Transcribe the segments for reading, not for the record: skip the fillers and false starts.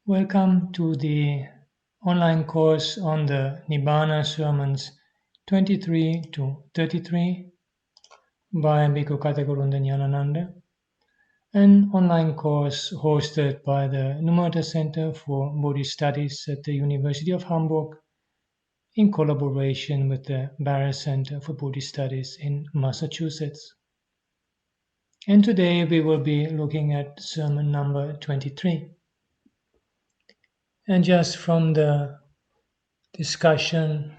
Welcome to the online course on the Nibbāna sermons 23 to 33 by Bhikkhu Ñāṇananda, an online course hosted by the Nibbāna Center for Buddhist Studies at the University of Hamburg in collaboration with the Barrett Center for Buddhist Studies in Massachusetts. And today we will be looking at sermon number 23. And just from the discussion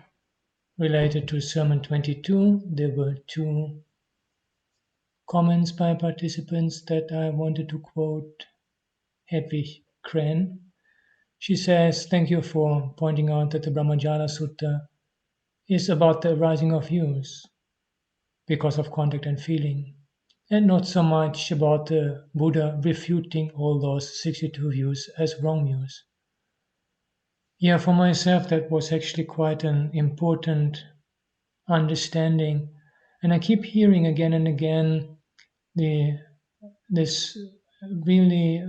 related to Sermon 22, there were two comments by participants that I wanted to quote. Hedwig Kren. She says, "Thank you for pointing out that the Brahmajala Sutta is about the arising of views because of contact and feeling, and not so much about the Buddha refuting all those 62 views as wrong views." Yeah, for myself, that was actually quite an important understanding. And I keep hearing again and again the this really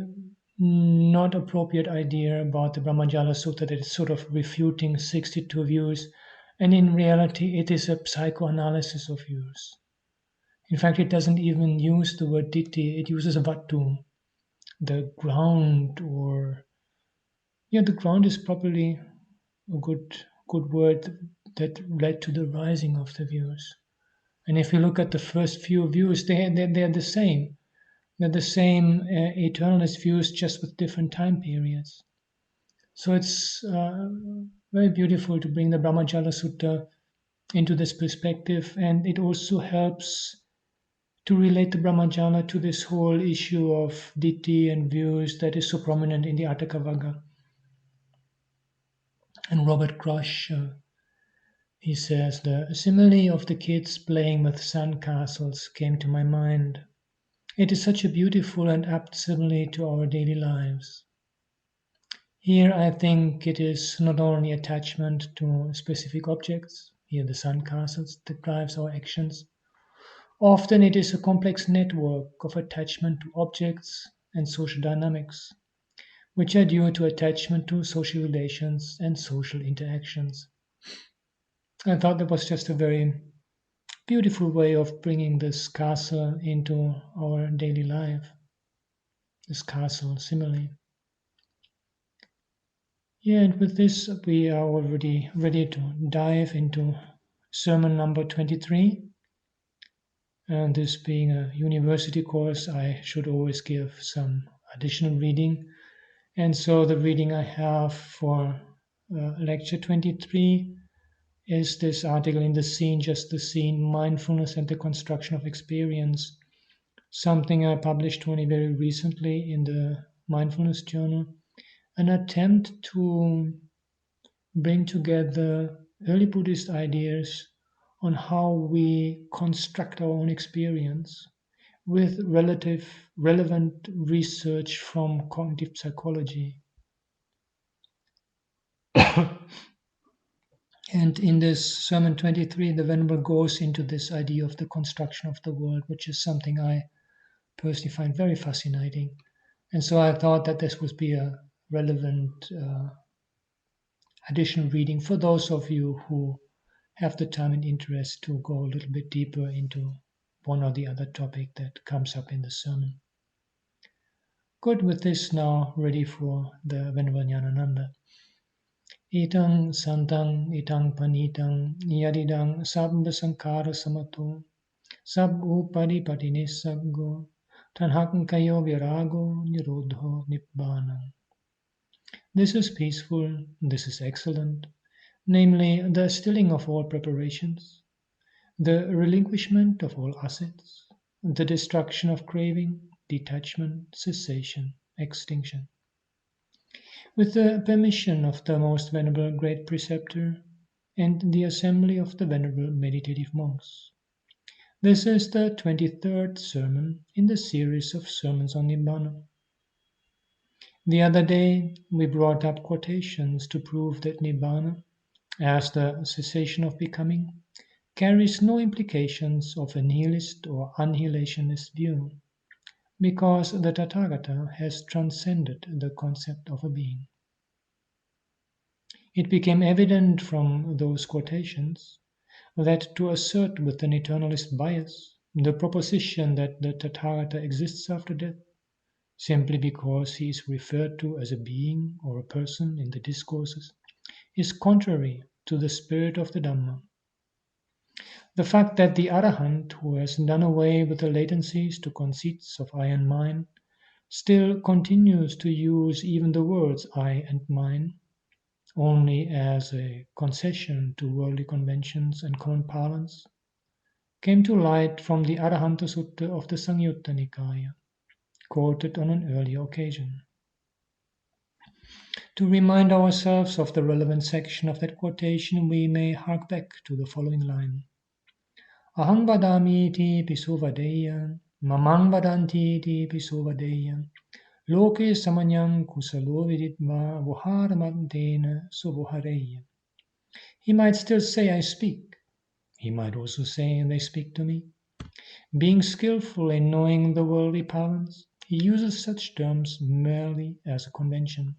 not appropriate idea about the Brahmajala Sutta that it's sort of refuting 62 views, and in reality, it is a psychoanalysis of views. In fact, it doesn't even use the word ditti; it uses vattu, the ground, or the ground is probably a good word that led to the rising of the views. And if you look at the first few views, they're the same. They're the same eternalist views, just with different time periods. So it's very beautiful to bring the Brahmajala Sutta into this perspective, and it also helps to relate the Brahmajala to this whole issue of ditti and views that is so prominent in the Atthakavagga. And Robert Crush, he says, the simile of the kids playing with sand castles came to my mind. It is such a beautiful and apt simile to our daily lives. Here I think it is not only attachment to specific objects, here the sand castles, that drives our actions. Often it is a complex network of attachment to objects and social dynamics, which are due to attachment to social relations and social interactions. I thought that was just a very beautiful way of bringing this castle into our daily life, this castle simile. Yeah, and with this, we are already ready to dive into sermon number 23. And this being a university course, I should always give some additional reading. And so the reading I have for lecture 23 is this article in the scene, just the scene, mindfulness and the construction of experience, something I published only very recently in the mindfulness journal, an attempt to bring together early Buddhist ideas on how we construct our own experience with relevant research from cognitive psychology. And in this Sermon 23, the Venerable goes into this idea of the construction of the world, which is something I personally find very fascinating. And so I thought that this would be a relevant additional reading for those of you who have the time and interest to go a little bit deeper into one or the other topic that comes up in the sermon. Good, with this now ready for the Venerable Ñāṇananda. Itang santang itang panitang yadidang sabba sankara samato sabbu padipatine saggo tanhakam kayo virago nirodho nibbāna. This is peaceful, this is excellent, namely the stilling of all preparations, the relinquishment of all assets, the destruction of craving, detachment, cessation, extinction. With the permission of the most venerable great preceptor and the assembly of the venerable meditative monks. This is the 23rd sermon in the series of sermons on Nibbāna. The other day we brought up quotations to prove that Nibbāna, as the cessation of becoming, carries no implications of a nihilist or annihilationist view, because the Tathagata has transcended the concept of a being. It became evident from those quotations that to assert with an eternalist bias the proposition that the Tathagata exists after death, simply because he is referred to as a being or a person in the discourses, is contrary to the spirit of the Dhamma. The fact that the Arahant, who has done away with the latencies to conceits of I and mine, still continues to use even the words I and mine only as a concession to worldly conventions and common parlance, came to light from the Arahanta Sutta of the Samyutta Nikaya, quoted on an earlier occasion. To remind ourselves of the relevant section of that quotation, we may hark back to the following line. Ahang vadami iti pisovadeya, mamang vadanti iti pisovadeya, loke samanyam kusalo viditva voharamantena suvohareya. He might still say, I speak. He might also say, they speak to me. Being skillful in knowing the worldly parlance, he uses such terms merely as a convention.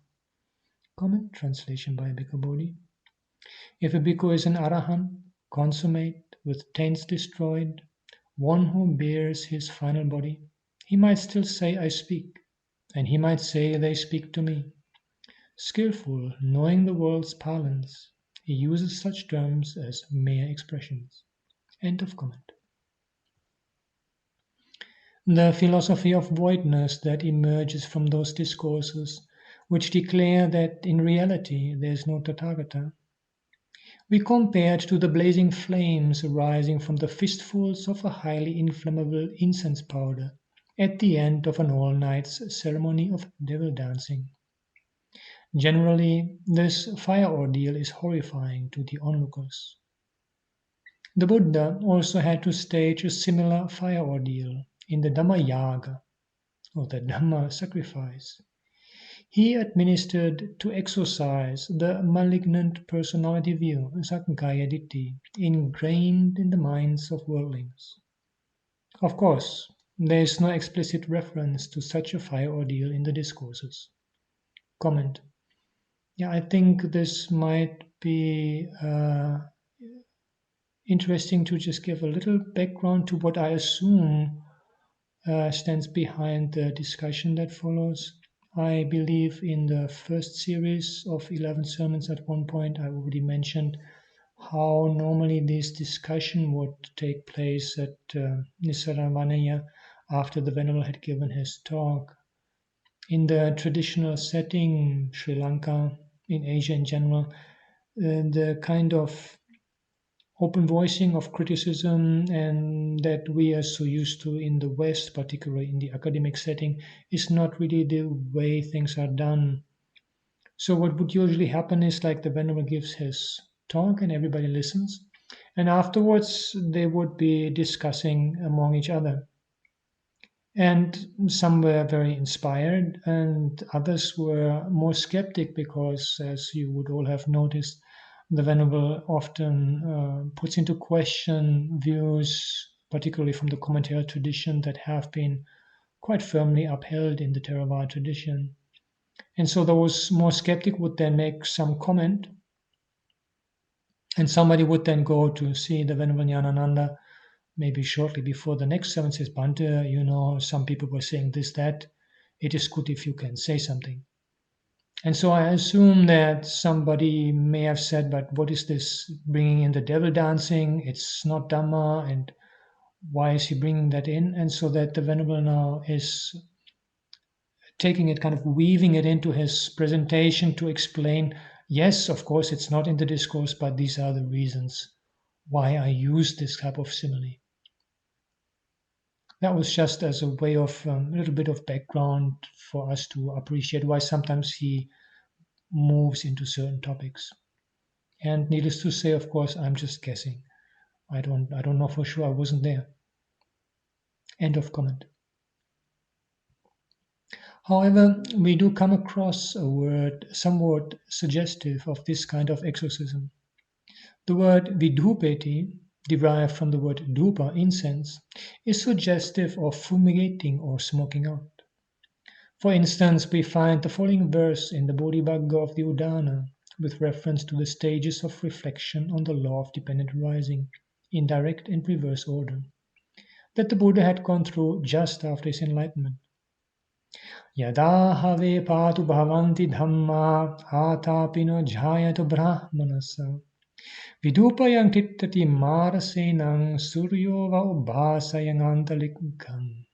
Comment translation by Bhikkhu Bodhi. If a bhikkhu is an arahant, consummate, with taints destroyed, one who bears his final body, he might still say, I speak, and he might say, they speak to me. Skillful, knowing the world's parlance, he uses such terms as mere expressions. End of comment. The philosophy of voidness that emerges from those discourses, which declare that in reality there is no Tathagata, we compared to the blazing flames arising from the fistfuls of a highly inflammable incense powder at the end of an all-night's ceremony of devil dancing. Generally, this fire ordeal is horrifying to the onlookers. The Buddha also had to stage a similar fire ordeal in the Dhamma Yaga, or the Dhamma sacrifice. He administered to exorcise the malignant personality view, Sakkaya Ditthi, ingrained in the minds of worldlings. Of course, there is no explicit reference to such a fire ordeal in the discourses. Comment. Yeah, I think this might be interesting to just give a little background to what I assume stands behind the discussion that follows. I believe in the first series of 11 sermons at one point I already mentioned how normally this discussion would take place at Nisaravanaya after the Venerable had given his talk. In the traditional setting, Sri Lanka, in Asia in general, the kind of open voicing of criticism and that we are so used to in the West, particularly in the academic setting, is not really the way things are done. So what would usually happen is like the Venerable gives his talk and everybody listens, and afterwards they would be discussing among each other. And some were very inspired and others were more skeptic because, as you would all have noticed, the Venerable often puts into question views, particularly from the commentary tradition, that have been quite firmly upheld in the Theravada tradition. And so those more skeptic would then make some comment, and somebody would then go to see the Venerable Ñāṇananda maybe shortly before the next sermon, says, Bhante, some people were saying this, that. It is good if you can say something. And so I assume that somebody may have said, but what is this bringing in the devil dancing? It's not Dhamma, and why is he bringing that in? And so that the Venerable now is taking it, kind of weaving it into his presentation to explain, yes, of course, it's not in the discourse, but these are the reasons why I use this type of simile. That was just as a way of a little bit of background for us to appreciate why sometimes he moves into certain topics. And needless to say, of course, I'm just guessing. I don't know for sure. I wasn't there. End of comment. However, we do come across a word somewhat suggestive of this kind of exorcism. The word vidhupeti derived from the word dhūpa, incense, is suggestive of fumigating or smoking out. For instance, we find the following verse in the Bodhibhagga of the Udana with reference to the stages of reflection on the law of dependent arising in direct and reverse order that the Buddha had gone through just after his enlightenment. Yada have patu bhavanti dhamma atapino jhayato brahmanasa vidupayang tittati marasenang suryo va ubhasayang antalikam.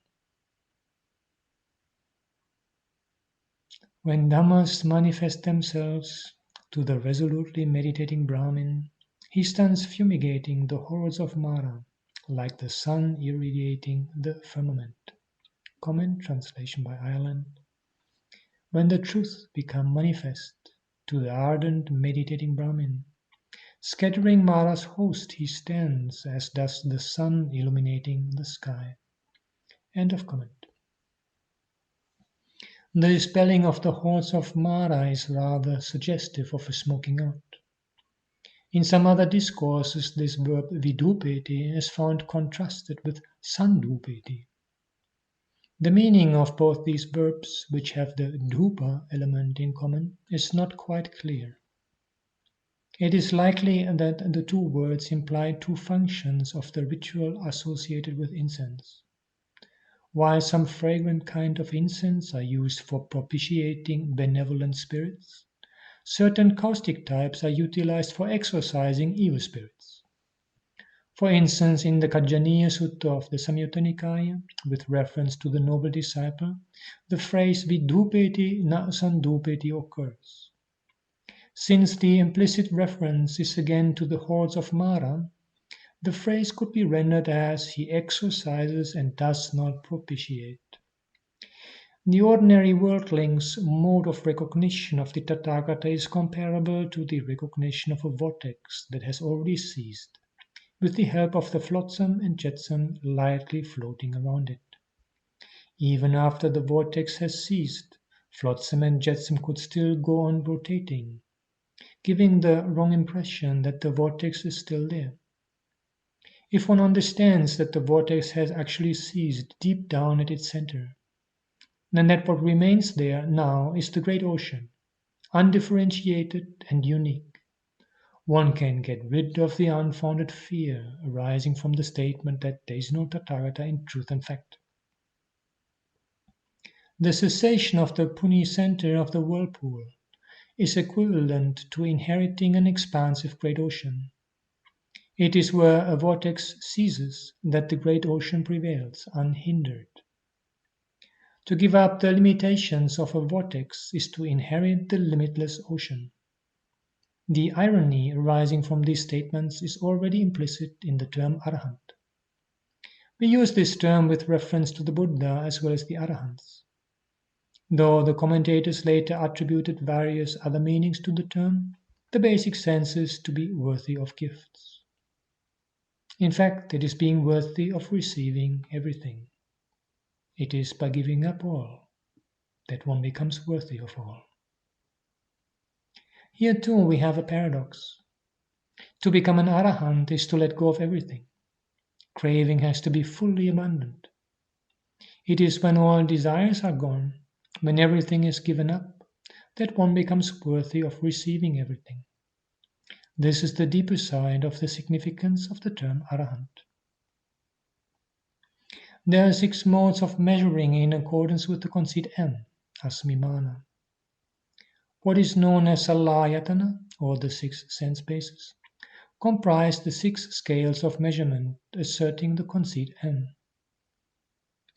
When dhammas manifest themselves to the resolutely meditating Brahmin, he stands fumigating the hordes of Mara, like the sun irradiating the firmament. Comment translation by Ireland. When the truth become manifest to the ardent meditating Brahmin, scattering Mara's host he stands as does the sun illuminating the sky. End of comment. The dispelling of the hordes of Mara is rather suggestive of a smoking out. In some other discourses, this verb vidupeti is found contrasted with sandupeti. The meaning of both these verbs, which have the dhupa element in common, is not quite clear. It is likely that the two words imply two functions of the ritual associated with incense. While some fragrant kind of incense are used for propitiating benevolent spirits, certain caustic types are utilized for exorcising evil spirits. For instance, in the Kajjaniya Sutta of the Samyutta Nikaya, with reference to the noble disciple, the phrase vidupeti na sandupeti occurs. Since the implicit reference is again to the hordes of Mara, the phrase could be rendered as he exorcises and does not propitiate. The ordinary worldling's mode of recognition of the Tathagata is comparable to the recognition of a vortex that has already ceased, with the help of the flotsam and jetsam lightly floating around it. Even after the vortex has ceased, flotsam and jetsam could still go on rotating, giving the wrong impression that the vortex is still there. If one understands that the vortex has actually ceased deep down at its center, then that what remains there now is the great ocean, undifferentiated and unique. One can get rid of the unfounded fear arising from the statement that there is no Tathagata in truth and fact. The cessation of the puny center of the whirlpool is equivalent to inheriting an expansive great ocean. It is where a vortex ceases that the great ocean prevails unhindered. To give up the limitations of a vortex is to inherit the limitless ocean. The irony arising from these statements is already implicit in the term Arahant. We use this term with reference to the Buddha as well as the Arahants, though the commentators later attributed various other meanings to the term. The basic sense is to be worthy of gifts. In fact, it is being worthy of receiving everything. It is by giving up all that one becomes worthy of all. Here too we have a paradox. To become an Arahant is to let go of everything. Craving has to be fully abandoned. It is when all desires are gone, when everything is given up, that one becomes worthy of receiving everything. This is the deeper side of the significance of the term Arahant. There are 6 modes of measuring in accordance with the conceit M, as Nibbāna. What is known as Salayatana, or the 6 sense bases, comprise the 6 scales of measurement asserting the conceit M.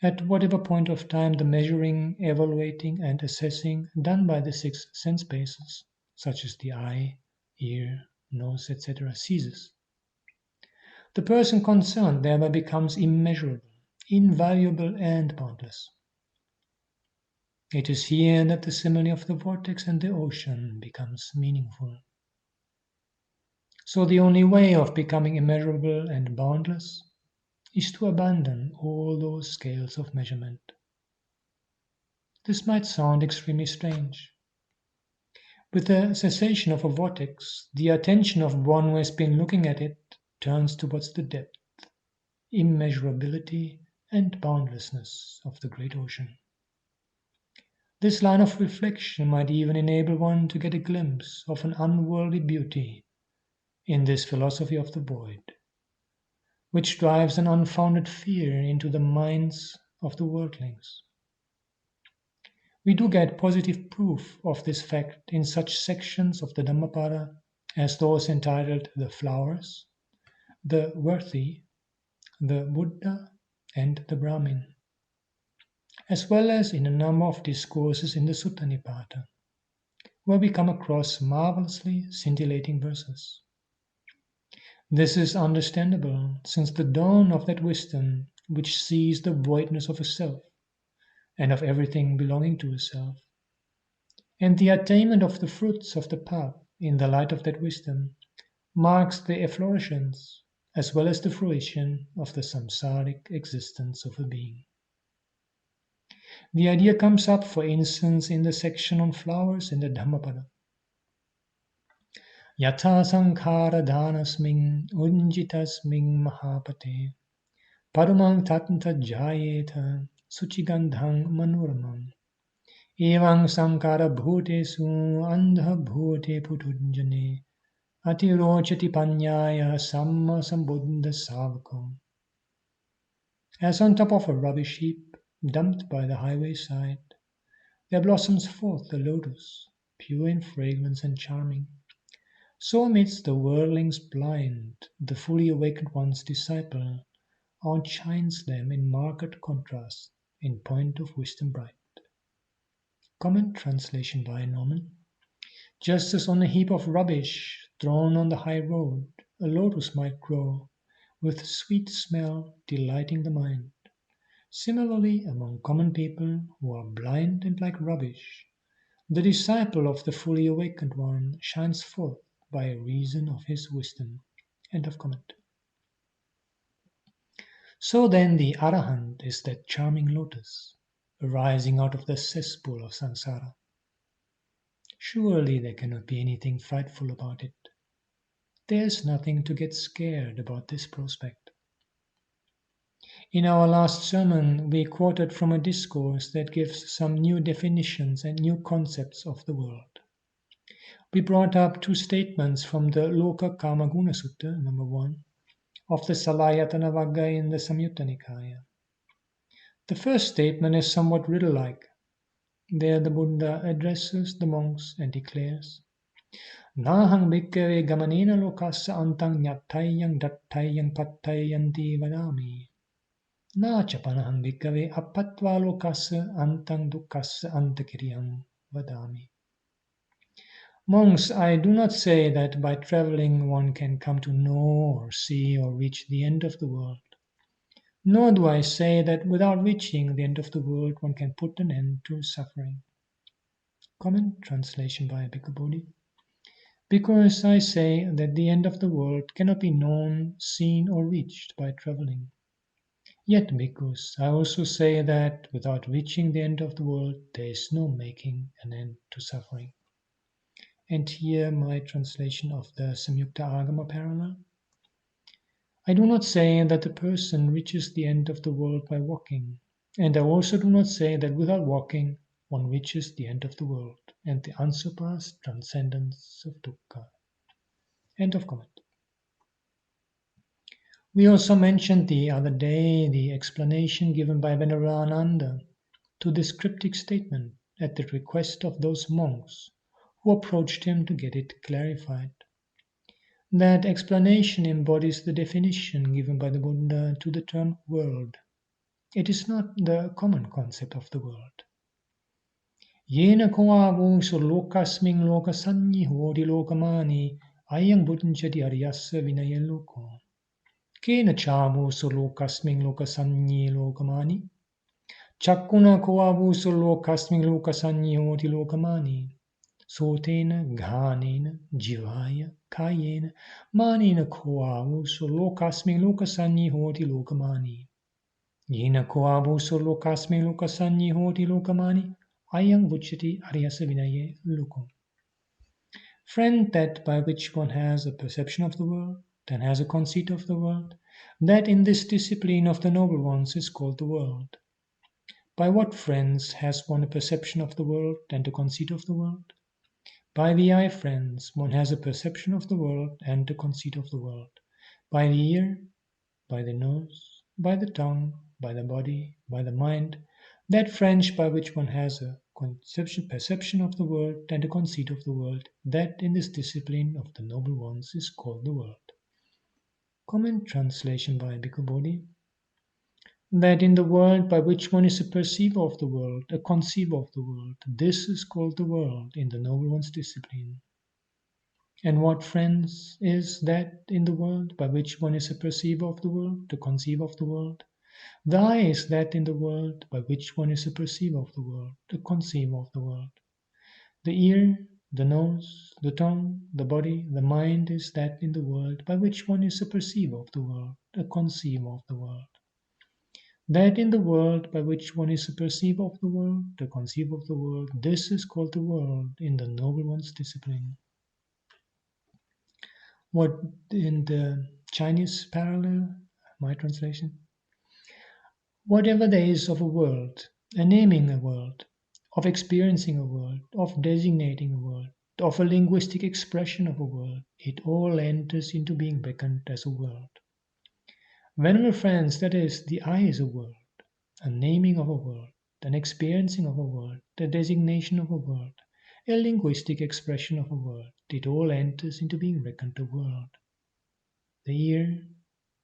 At whatever point of time the measuring, evaluating, and assessing done by the 6 sense bases, such as the eye, ear, nose, etc., ceases, the person concerned thereby becomes immeasurable, invaluable, and boundless. It is here that the simile of the vortex and the ocean becomes meaningful. So the only way of becoming immeasurable and boundless is to abandon all those scales of measurement. This might sound extremely strange. With the cessation of a vortex, the attention of one who has been looking at it turns towards the depth, immeasurability, and boundlessness of the great ocean. This line of reflection might even enable one to get a glimpse of an unworldly beauty in this philosophy of the void, which drives an unfounded fear into the minds of the worldlings. We do get positive proof of this fact in such sections of the Dhammapada as those entitled The Flowers, The Worthy, The Buddha, and The Brahmin, as well as in a number of discourses in the Sutta Nipata, where we come across marvelously scintillating verses. This is understandable, since the dawn of that wisdom which sees the voidness of a self and of everything belonging to a self, and the attainment of the fruits of the path in the light of that wisdom, marks the efflorescence as well as the fruition of the samsaric existence of a being. The idea comes up, for instance, in the section on flowers in the Dhammapada. Yatha sankhara dhanasming unjitasming mahapate parumang tatanta jayeta suchigandhang manuramam evang sankara bhutesu andha bhute putujjane atirochati panyaya samma sambuddha savako. As on top of a rubbish heap dumped by the highway side, there blossoms forth the lotus, pure in fragrance and charming. So amidst the worldlings blind, the fully awakened one's disciple outshines them in marked contrast in point of wisdom bright. Comment translation by Norman. Just as on a heap of rubbish thrown on the high road, a lotus might grow, with sweet smell delighting the mind. Similarly, among common people who are blind and like rubbish, the disciple of the fully awakened one shines forth by reason of his wisdom. End of comment. So then the Arahant is that charming lotus, arising out of the cesspool of samsara. Surely there cannot be anything frightful about it. There's nothing to get scared about this prospect. In our last sermon, we quoted from a discourse that gives some new definitions and new concepts of the world. We brought up two statements from the Loka Kamaguna Sutta, number 1, of the Salayatana Vagga in the Samyutta Nikaya. The first statement is somewhat riddle-like. There the Buddha addresses the monks and declares, Nahang bhikkhave gamanena lokassa antang nyattayang dattayang pattayanti vadami. Na chapanahang bhikkhave appatva lokassa antang dukkassa antakiriyam vadami. Monks, I do not say that by traveling one can come to know or see or reach the end of the world. Nor do I say that without reaching the end of the world one can put an end to suffering. Comment translation by Bhikkhu Bodhi. Because I say that the end of the world cannot be known, seen or reached by traveling. Yet, bhikkhus, I also say that without reaching the end of the world there is no making an end to suffering. And here my translation of the Samyukta Agama parallel. I do not say that the person reaches the end of the world by walking, and I also do not say that without walking one reaches the end of the world and the unsurpassed transcendence of dukkha. End of comment. We also mentioned the other day the explanation given by Venerable Anālayo to this cryptic statement at the request of those monks who approached him to get it clarified. That explanation embodies the definition given by the Buddha to the term world. It is not the common concept of the world. Yena koavu so lokasming lokasanyi hodi lokamani ayang buddhati aryasa vinaya loko. Kena chamu so lokasming lokasanyi lokamani. Chakuna koavu so lokasming lokasanyi hodi lokamani. Sotena ghanena jivaya kayena manina koavu so lokasming lokasanyi hoti lokamani. Yena koavu so lokasming lokasanyi hoti lokamani ayang vuchati aryasa vinaye loko. Friend, that by which one has a perception of the world, and has a conceit of the world, that in this discipline of the noble ones is called the world. By what friends has one a perception of the world and a conceit of the world? By the eye, friends, one has a perception of the world and a conceit of the world. By the ear, by the nose, by the tongue, by the body, by the mind, that French by which one has a perception of the world and a conceit of the world, that in this discipline of the noble ones is called the world. Comment translation by Bhikkhu Bodhi. That in the world by which one is a perceiver of the world, a conceiver of the world, this is called the world in the noble one's discipline. And what, friends, is that in the world by which one is a perceiver of the world, a conceiver of the world? The eye is that in the world by which one is a perceiver of the world, a conceiver of the world. The ear, the nose, the tongue, the body, the mind is that in the world by which one is a perceiver of the world, a conceiver of the world. That in the world by which one is a perceiver of the world, a conceiver of the world, this is called the world in the noble one's discipline. What in the Chinese parallel, my translation? Whatever there is of a world, a naming a world, of experiencing a world, of designating a world, of a linguistic expression of a world, it all enters into being reckoned as a world. Venerable friends, that is, the eye is a world, a naming of a world, an experiencing of a world, the designation of a world, a linguistic expression of a world, it all enters into being reckoned a world. The ear,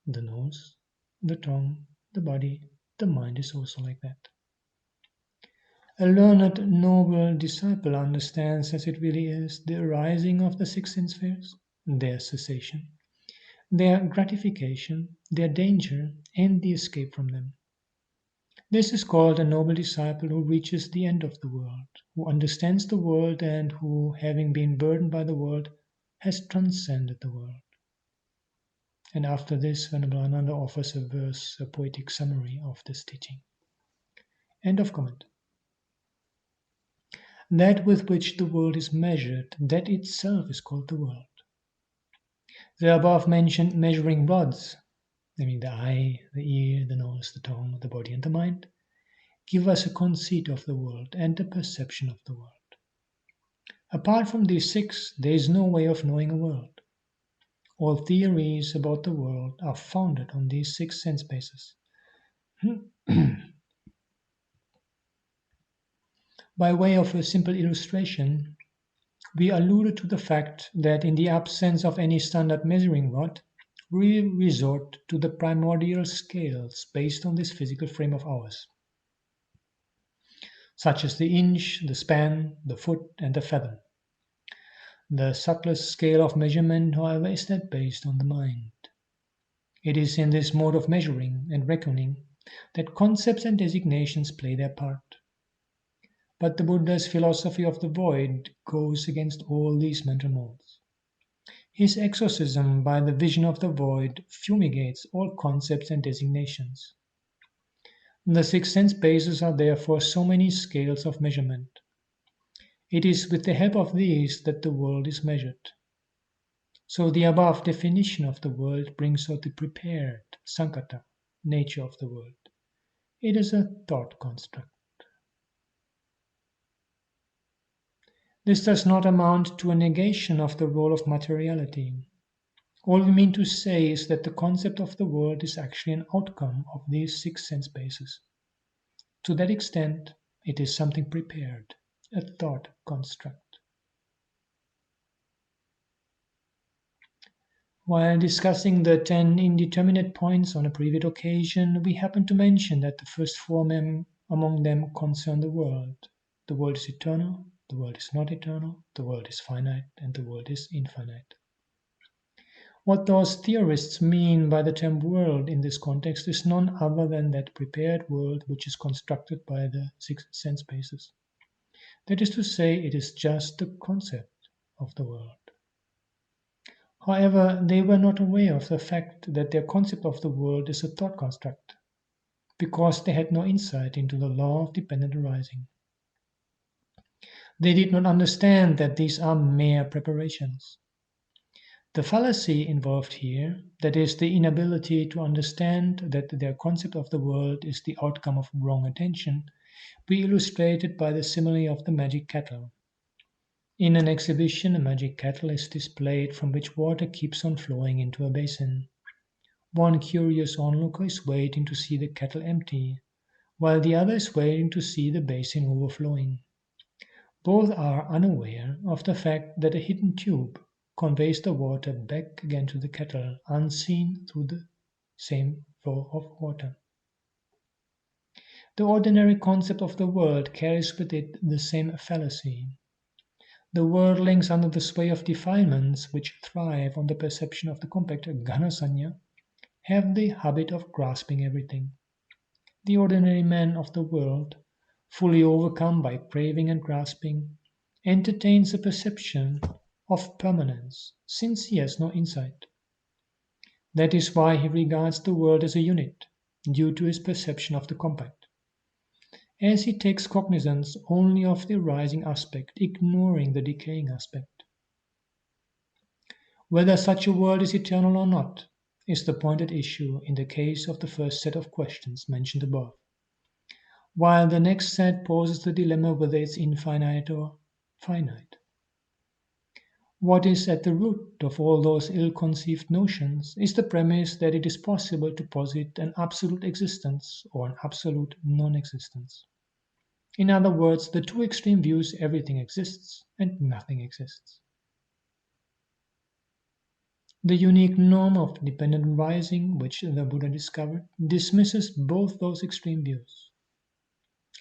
the nose, the tongue, the body, the mind is also like that. A learned, noble disciple understands as it really is the arising of the six sense spheres, their cessation, their gratification, their danger, and the escape from them. This is called a noble disciple who reaches the end of the world, who understands the world and who, having been burdened by the world, has transcended the world. And after this, Venerable Ananda offers a verse, a poetic summary of this teaching. End of comment. That with which the world is measured, that itself is called the world. The above mentioned measuring rods, namely the eye, the ear, the nose, the tongue, the body, and the mind, give us a conceit of the world and a perception of the world. Apart from these six, there is no way of knowing a world. All theories about the world are founded on these six sense bases. By way of a simple illustration, we alluded to the fact that in the absence of any standard measuring rod, we resort to the primordial scales based on this physical frame of ours, such as the inch, the span, the foot, and the fathom. The subtlest scale of measurement, however, is that based on the mind. It is in this mode of measuring and reckoning that concepts and designations play their part. But the Buddha's philosophy of the void goes against all these mental modes. His exorcism by the vision of the void fumigates all concepts and designations. The six sense bases are therefore so many scales of measurement. It is with the help of these that the world is measured. So the above definition of the world brings out the prepared, sankata, nature of the world. It is a thought construct. This does not amount to a negation of the role of materiality. All we mean to say is that the concept of the world is actually an outcome of these six sense bases. To that extent, it is something prepared, a thought construct. While discussing the 10 indeterminate points on a previous occasion, we happened to mention that the first four among them concern the world. The world is eternal, the world is not eternal, the world is finite, and the world is infinite. What those theorists mean by the term world in this context is none other than that prepared world which is constructed by the six sense bases. That is to say, it is just the concept of the world. However, they were not aware of the fact that their concept of the world is a thought construct, because they had no insight into the law of dependent arising. They did not understand that these are mere preparations. The fallacy involved here, that is, the inability to understand that their concept of the world is the outcome of wrong attention, we illustrated by the simile of the magic kettle. In an exhibition, a magic kettle is displayed from which water keeps on flowing into a basin. One curious onlooker is waiting to see the kettle empty, while the other is waiting to see the basin overflowing. Both are unaware of the fact that a hidden tube conveys the water back again to the kettle, unseen through the same flow of water. The ordinary concept of the world carries with it the same fallacy. The worldlings under the sway of defilements which thrive on the perception of the compact Ghanasanya have the habit of grasping everything. The ordinary man of the world, fully overcome by craving and grasping, entertains a perception of permanence, since he has no insight. That is why he regards the world as a unit, due to his perception of the compact. As he takes cognizance only of the arising aspect, ignoring the decaying aspect. Whether such a world is eternal or not is the point at issue in the case of the first set of questions mentioned above, while the next set poses the dilemma whether it's infinite or finite. What is at the root of all those ill-conceived notions is the premise that it is possible to posit an absolute existence or an absolute non-existence. In other words, the two extreme views everything exists and nothing exists. The unique norm of dependent arising, which the Buddha discovered, dismisses both those extreme views.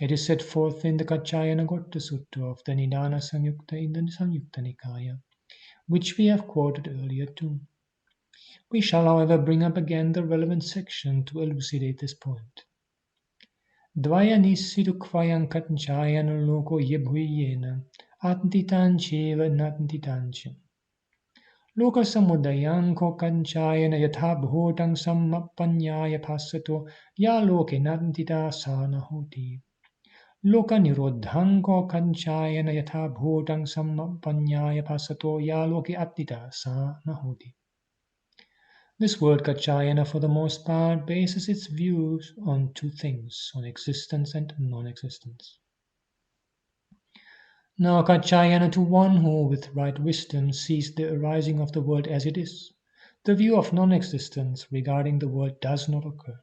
It is set forth in the Kaccayana Gotta Sutta of the Nibbāna Samyukta in the Samyukta Nikaya, which we have quoted earlier too. We shall, however, bring up again the relevant section to elucidate this point. Dvaya nisidukvayam kaccayana loko yebhuyena attitancheva nattitancham. Loka samudayam ko kaccayana yatha bhutang sammapanyaya passato ya loke nattita sana hoti. Loka nirodhang ko kaccayana yatha bhutang sammapanyaya passato ya loke attita sana hoti. This word Kaccayana, for the most part, bases its views on two things, on existence and non-existence. Now, Kaccayana, to one who with right wisdom sees the arising of the world as it is, the view of non-existence regarding the world does not occur.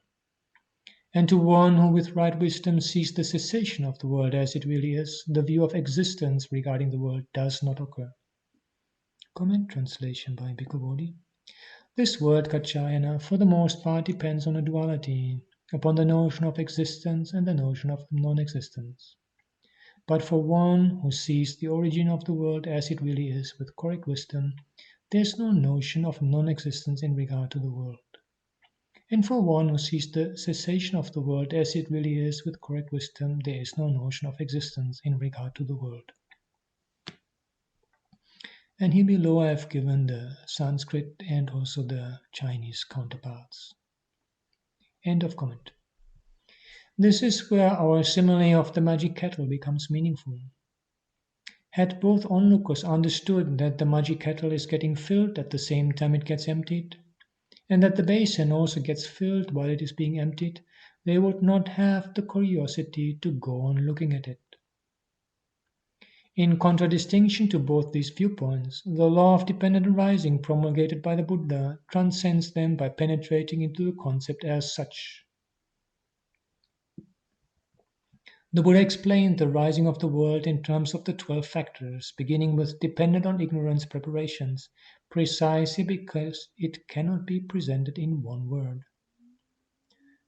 And to one who with right wisdom sees the cessation of the world as it really is, the view of existence regarding the world does not occur. Comment translation by Bhikkhu Bodhi. This word Kaccayana for the most part depends on a duality, upon the notion of existence and the notion of non-existence. But for one who sees the origin of the world as it really is with correct wisdom, there is no notion of non-existence in regard to the world. And for one who sees the cessation of the world as it really is with correct wisdom, there is no notion of existence in regard to the world. And here below I have given the Sanskrit and also the Chinese counterparts. End of comment. This is where our simile of the magic kettle becomes meaningful. Had both onlookers understood that the magic kettle is getting filled at the same time it gets emptied, and that the basin also gets filled while it is being emptied, they would not have the curiosity to go on looking at it. In contradistinction to both these viewpoints, the law of dependent arising promulgated by the Buddha transcends them by penetrating into the concept as such. The Buddha explained the rising of the world in terms of the 12 factors, beginning with dependent on ignorance preparations, precisely because it cannot be presented in one word.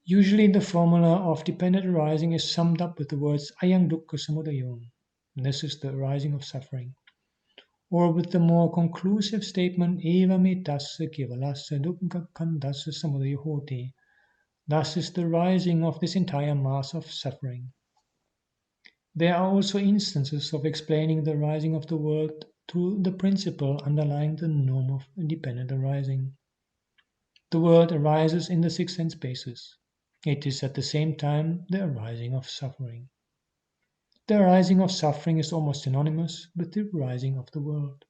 Usually the formula of dependent arising is summed up with the words ayang dukkha samudayo. This is the arising of suffering. Or with the more conclusive statement eva me tassa kevalassa dukkha khandassa samudayo hoti. Thus is the rising of this entire mass of suffering. There are also instances of explaining the rising of the world through the principle underlying the norm of dependent arising. The world arises in the six sense bases. It is at the same time the arising of suffering. The arising of suffering is almost synonymous with the arising of the world.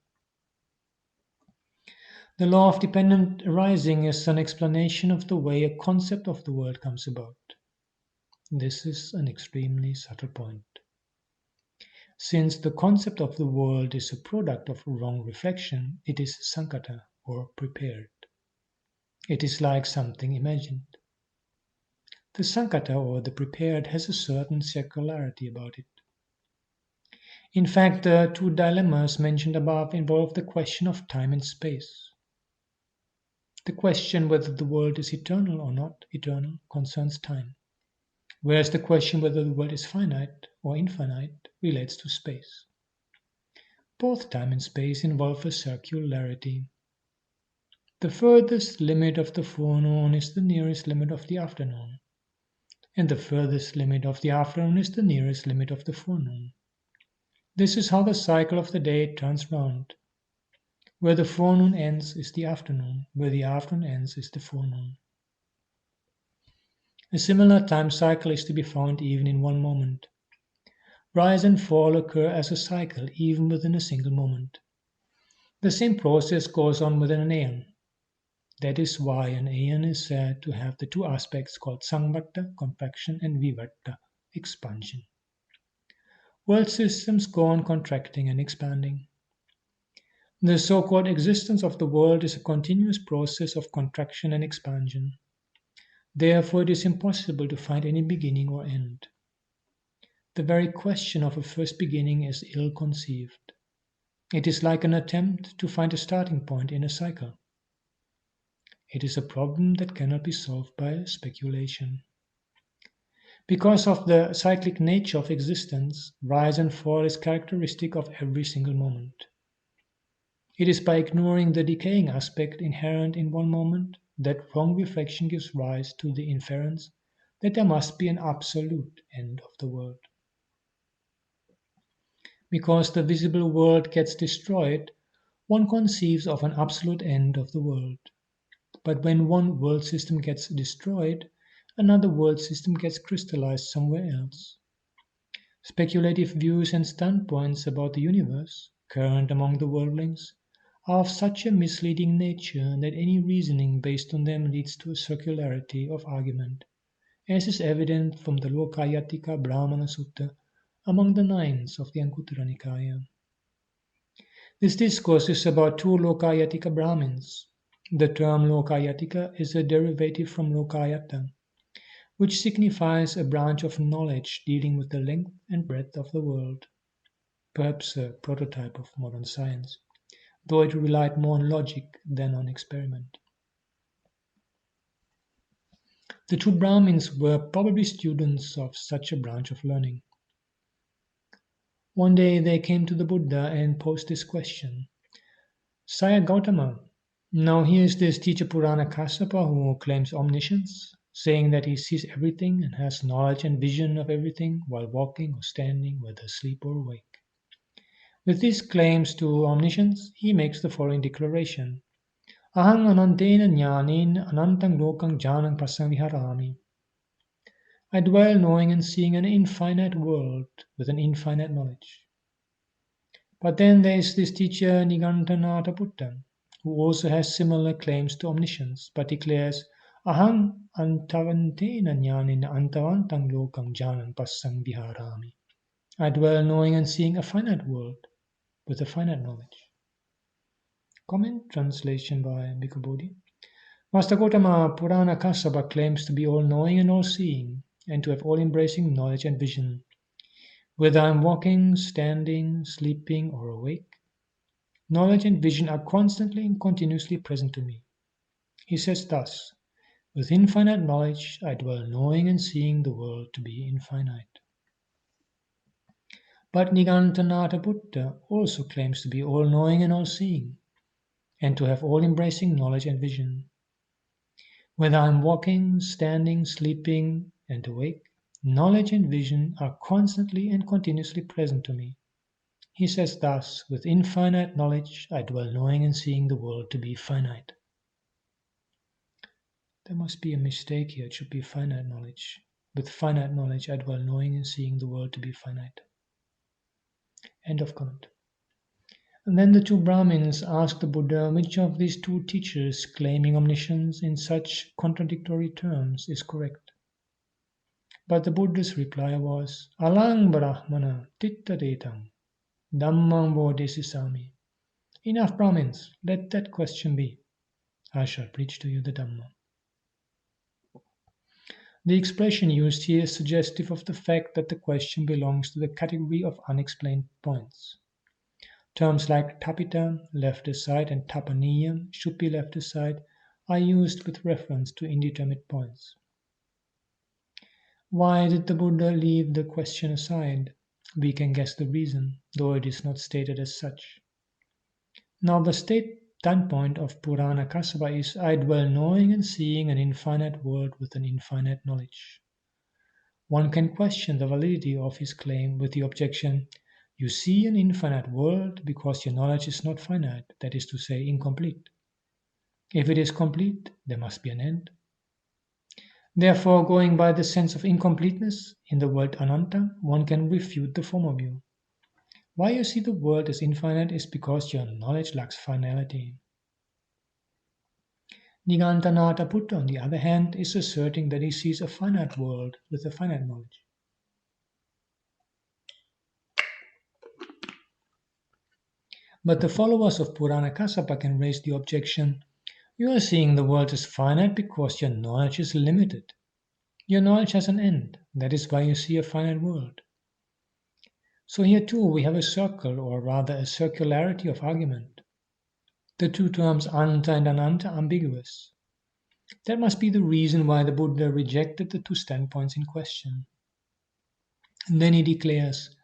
The law of dependent arising is an explanation of the way a concept of the world comes about. This is an extremely subtle point. Since the concept of the world is a product of wrong reflection, it is sankata, or prepared. It is like something imagined. The sankata, or the prepared, has a certain circularity about it. In fact, the two dilemmas mentioned above involve the question of time and space. The question whether the world is eternal or not eternal concerns time, whereas the question whether the world is finite or infinite relates to space. Both time and space involve a circularity. The furthest limit of the forenoon is the nearest limit of the afternoon, and the furthest limit of the afternoon is the nearest limit of the forenoon. This is how the cycle of the day turns round. Where the forenoon ends is the afternoon, where the afternoon ends is the forenoon. A similar time cycle is to be found even in one moment. Rise and fall occur as a cycle even within a single moment. The same process goes on within an aeon. That is why an aeon is said to have the two aspects called samvatta, contraction, and vivatta, expansion. World systems go on contracting and expanding. The so-called existence of the world is a continuous process of contraction and expansion. Therefore, it is impossible to find any beginning or end. The very question of a first beginning is ill-conceived. It is like an attempt to find a starting point in a cycle. It is a problem that cannot be solved by speculation. Because of the cyclic nature of existence, rise and fall is characteristic of every single moment. It is by ignoring the decaying aspect inherent in one moment that wrong reflection gives rise to the inference that there must be an absolute end of the world. Because the visible world gets destroyed, one conceives of an absolute end of the world. But when one world system gets destroyed, another world system gets crystallized somewhere else. Speculative views and standpoints about the universe, current among the worldlings, are of such a misleading nature that any reasoning based on them leads to a circularity of argument, as is evident from the Lokayatika Brahmana Sutta among the nines of the Anguttara Nikaya. This discourse is about two Lokayatika Brahmins. The term Lokayatika is a derivative from Lokayata, which signifies a branch of knowledge dealing with the length and breadth of the world, perhaps a prototype of modern science, though it relied more on logic than on experiment. The two Brahmins were probably students of such a branch of learning. One day they came to the Buddha and posed this question: Saya Gautama, now here's this teacher Purana Kassapa who claims omniscience, saying that he sees everything and has knowledge and vision of everything while walking or standing, whether asleep or awake. With these claims to omniscience, he makes the following declaration: Ahang anantena jnanena anantang lokang janang prasanviharami. I dwell knowing and seeing an infinite world with an infinite knowledge. But then there is this teacher Nibbāna Buddha, who also has similar claims to omniscience, but declares, Ahang antavantena jnanena antavantang lokang janang prasanviharami. I dwell knowing and seeing a finite world with a finite knowledge. Comment translation by Bhikkhu Bodhi. Master Gautama Purana Kassapa claims to be all-knowing and all-seeing, and to have all-embracing knowledge and vision. Whether I am walking, standing, sleeping, or awake, knowledge and vision are constantly and continuously present to me. He says thus, with infinite knowledge I dwell knowing and seeing the world to be infinite. But Nibbāna Buddha also claims to be all-knowing and all-seeing, and to have all-embracing knowledge and vision. Whether I am walking, standing, sleeping, and awake, knowledge and vision are constantly and continuously present to me. He says thus, with infinite knowledge I dwell knowing and seeing the world to be finite. There must be a mistake here, it should be finite knowledge. With finite knowledge I dwell knowing and seeing the world to be finite. End of comment. And then the two Brahmins asked the Buddha which of these two teachers claiming omniscience in such contradictory terms is correct. But the Buddha's reply was, Alang Brahmana Tittadetam Dhammam Bodhisisami. Enough Brahmins, let that question be. I shall preach to you the Dhamma. The expression used here is suggestive of the fact that the question belongs to the category of unexplained points. Terms like tapita, left aside, and tapaniya, should be left aside, are used with reference to indeterminate points. Why did the Buddha leave the question aside? We can guess the reason, though it is not stated as such. Now the standpoint of Purana Kassapa is, I dwell knowing and seeing an infinite world with an infinite knowledge. One can question the validity of his claim with the objection, you see an infinite world because your knowledge is not finite, that is to say, incomplete. If it is complete, there must be an end. Therefore, going by the sense of incompleteness in the word ananta, one can refute the former view. Why you see the world as infinite is because your knowledge lacks finality. Ñāṇananda Buddha, on the other hand, is asserting that he sees a finite world with a finite knowledge. But the followers of Purana Kassapa can raise the objection, you are seeing the world as finite because your knowledge is limited. Your knowledge has an end, that is why you see a finite world. So here too we have a circle, or rather a circularity of argument. The two terms anta and ananta are ambiguous. That must be the reason why the Buddha rejected the two standpoints in question. And then he declares,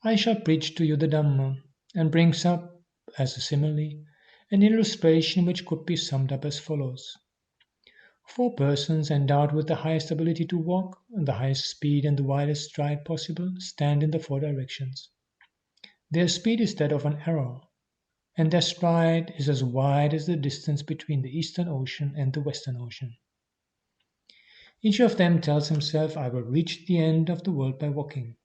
I shall preach to you the Dhamma, and brings up, as a simile, an illustration which could be summed up as follows. 4 persons endowed with the highest ability to walk, the highest speed and the widest stride possible stand in the 4 directions. Their speed is that of an arrow, and their stride is as wide as the distance between the Eastern Ocean and the Western Ocean. Each of them tells himself, I will reach the end of the world by walking,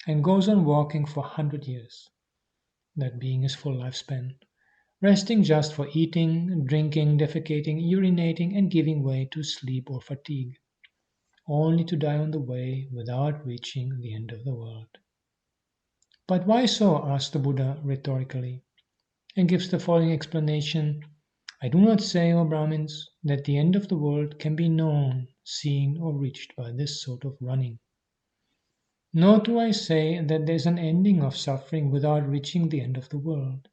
and goes on walking for 100 years, that being his full lifespan, resting just for eating, drinking, defecating, urinating, and giving way to sleep or fatigue, only to die on the way without reaching the end of the world. But why so? Asks the Buddha rhetorically, and gives the following explanation. I do not say, O Brahmins, that the end of the world can be known, seen, or reached by this sort of running. Nor do I say that there is an ending of suffering without reaching the end of the world.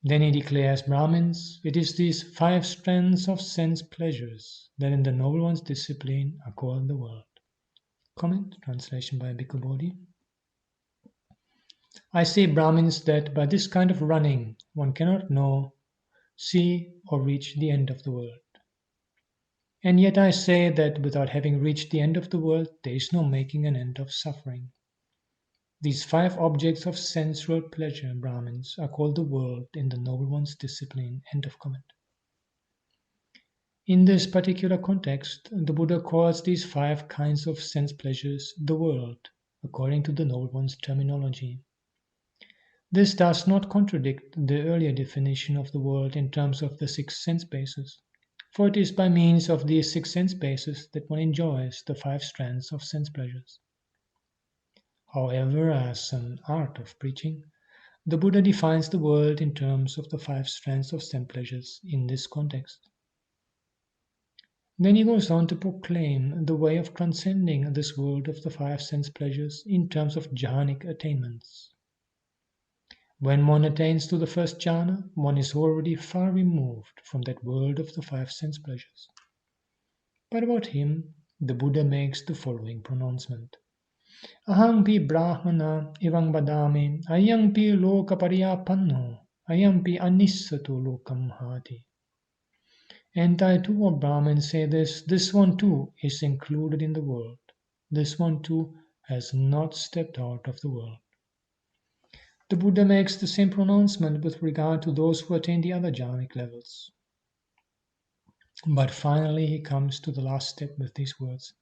Then he declares, Brahmins, it is these 5 strands of sense pleasures that in the Noble One's discipline are called the world. Comment, translation by Bhikkhu Bodhi. I say, Brahmins, that by this kind of running one cannot know, see, or reach the end of the world. And yet I say that without having reached the end of the world, there is no making an end of suffering. These 5 objects of sensual pleasure, Brahmins, are called the world in the Noble One's discipline. End of comment. In this particular context, the Buddha calls these 5 kinds of sense pleasures the world, according to the Noble One's terminology. This does not contradict the earlier definition of the world in terms of the 6 sense bases, for it is by means of these 6 sense bases that one enjoys the 5 strands of sense pleasures. However, as an art of preaching, the Buddha defines the world in terms of the 5 strands of sense pleasures in this context. Then he goes on to proclaim the way of transcending this world of the 5 sense pleasures in terms of jhanic attainments. When one attains to the first jhana, one is already far removed from that world of the 5 sense pleasures. But about him, the Buddha makes the following pronouncement. Ahampi brahmana evang vadami ayampi loka pariyapanno ayampi anissato lokam hati. And I too, O Brahman, say this one too is included in the world. This one too has not stepped out of the world. The Buddha makes the same pronouncement with regard to those who attain the other jhanic levels. But finally he comes to the last step with these words.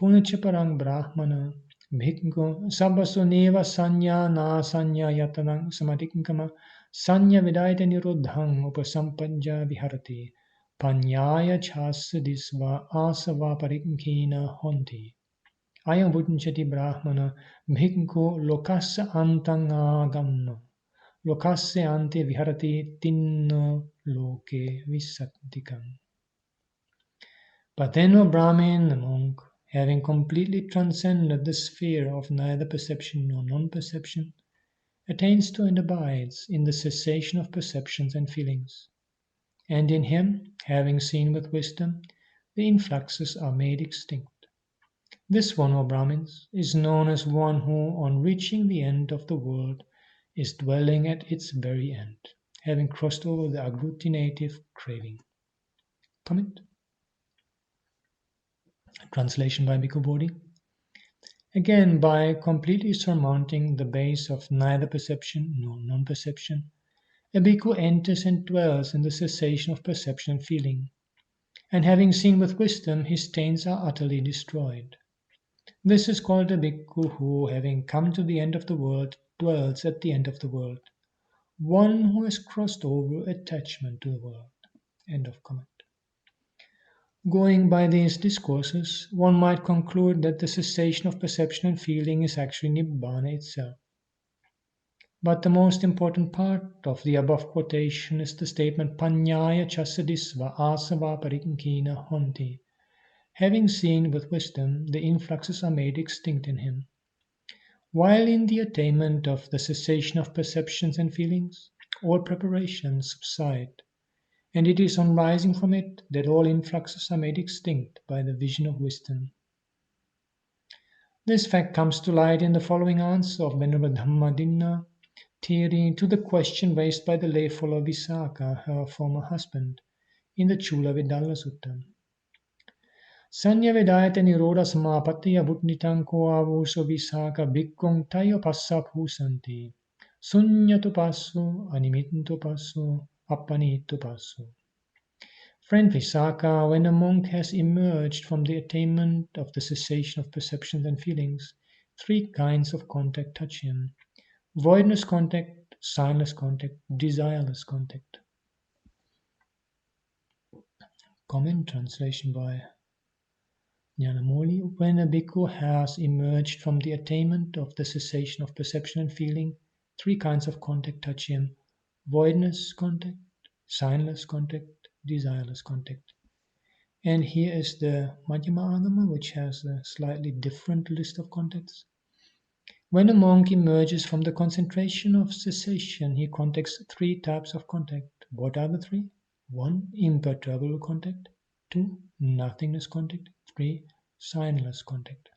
Punacha parang brahmana Bhikkhu sabbaso neva sanya na sanya yatanang samadikama sanya vidayata nirodhang upasampanja viharati panyaya chhasadisva asava parikhina honti. Ayam vuncati brahmana bhikkhu lokasya antangagamma lokasya ante viharati tinno loke visattikam. But then, O Brahmin, the monk, having completely transcended the sphere of neither perception nor non-perception, attains to and abides in the cessation of perceptions and feelings. And in him, having seen with wisdom, the influxes are made extinct. This one, O Brahmins, is known as one who, on reaching the end of the world, is dwelling at its very end, having crossed over the agglutinative craving. Comment? Translation by Bhikkhu Bodhi. Again, by completely surmounting the base of neither perception nor non-perception, a bhikkhu enters and dwells in the cessation of perception and feeling, and having seen with wisdom, his stains are utterly destroyed. This is called a bhikkhu who, having come to the end of the world, dwells at the end of the world, one who has crossed over attachment to the world. End of comment. Going by these discourses, one might conclude that the cessation of perception and feeling is actually Nibbāna itself. But the most important part of the above quotation is the statement Panyaya chasadisva asava parinkina honti. Having seen with wisdom, the influxes are made extinct in him. While in the attainment of the cessation of perceptions and feelings, all preparations subside, and it is on rising from it that all influxes are made extinct by the vision of wisdom. This fact comes to light in the following answer of Venerable Dhammadinna Theri to the question raised by the lay follower Visakha, her former husband, in the Chula Vedalla Sutta. Sanya Vedayata Niroda Samapatiya Bhutnitanko Avuso Visakha Bhikkhung Tayo Passa Pusanti Sunyato Passo Animito Passo Appanito Passo. Friend Visakha, when a monk has emerged from the attainment of the cessation of perceptions and feelings, three kinds of contact touch him: voidness contact, signless contact, desireless contact. Comment translation by Ñāṇamoli. When a bhikkhu has emerged from the attainment of the cessation of perception and feeling, three kinds of contact touch him: voidness contact, signless contact, desireless contact. And here is the Majjhima Agama, which has a slightly different list of contacts. When a monk emerges from the concentration of cessation, he contacts three types of contact. What are the three? 1. Imperturbable contact. 2. Nothingness contact. 3. Signless contact.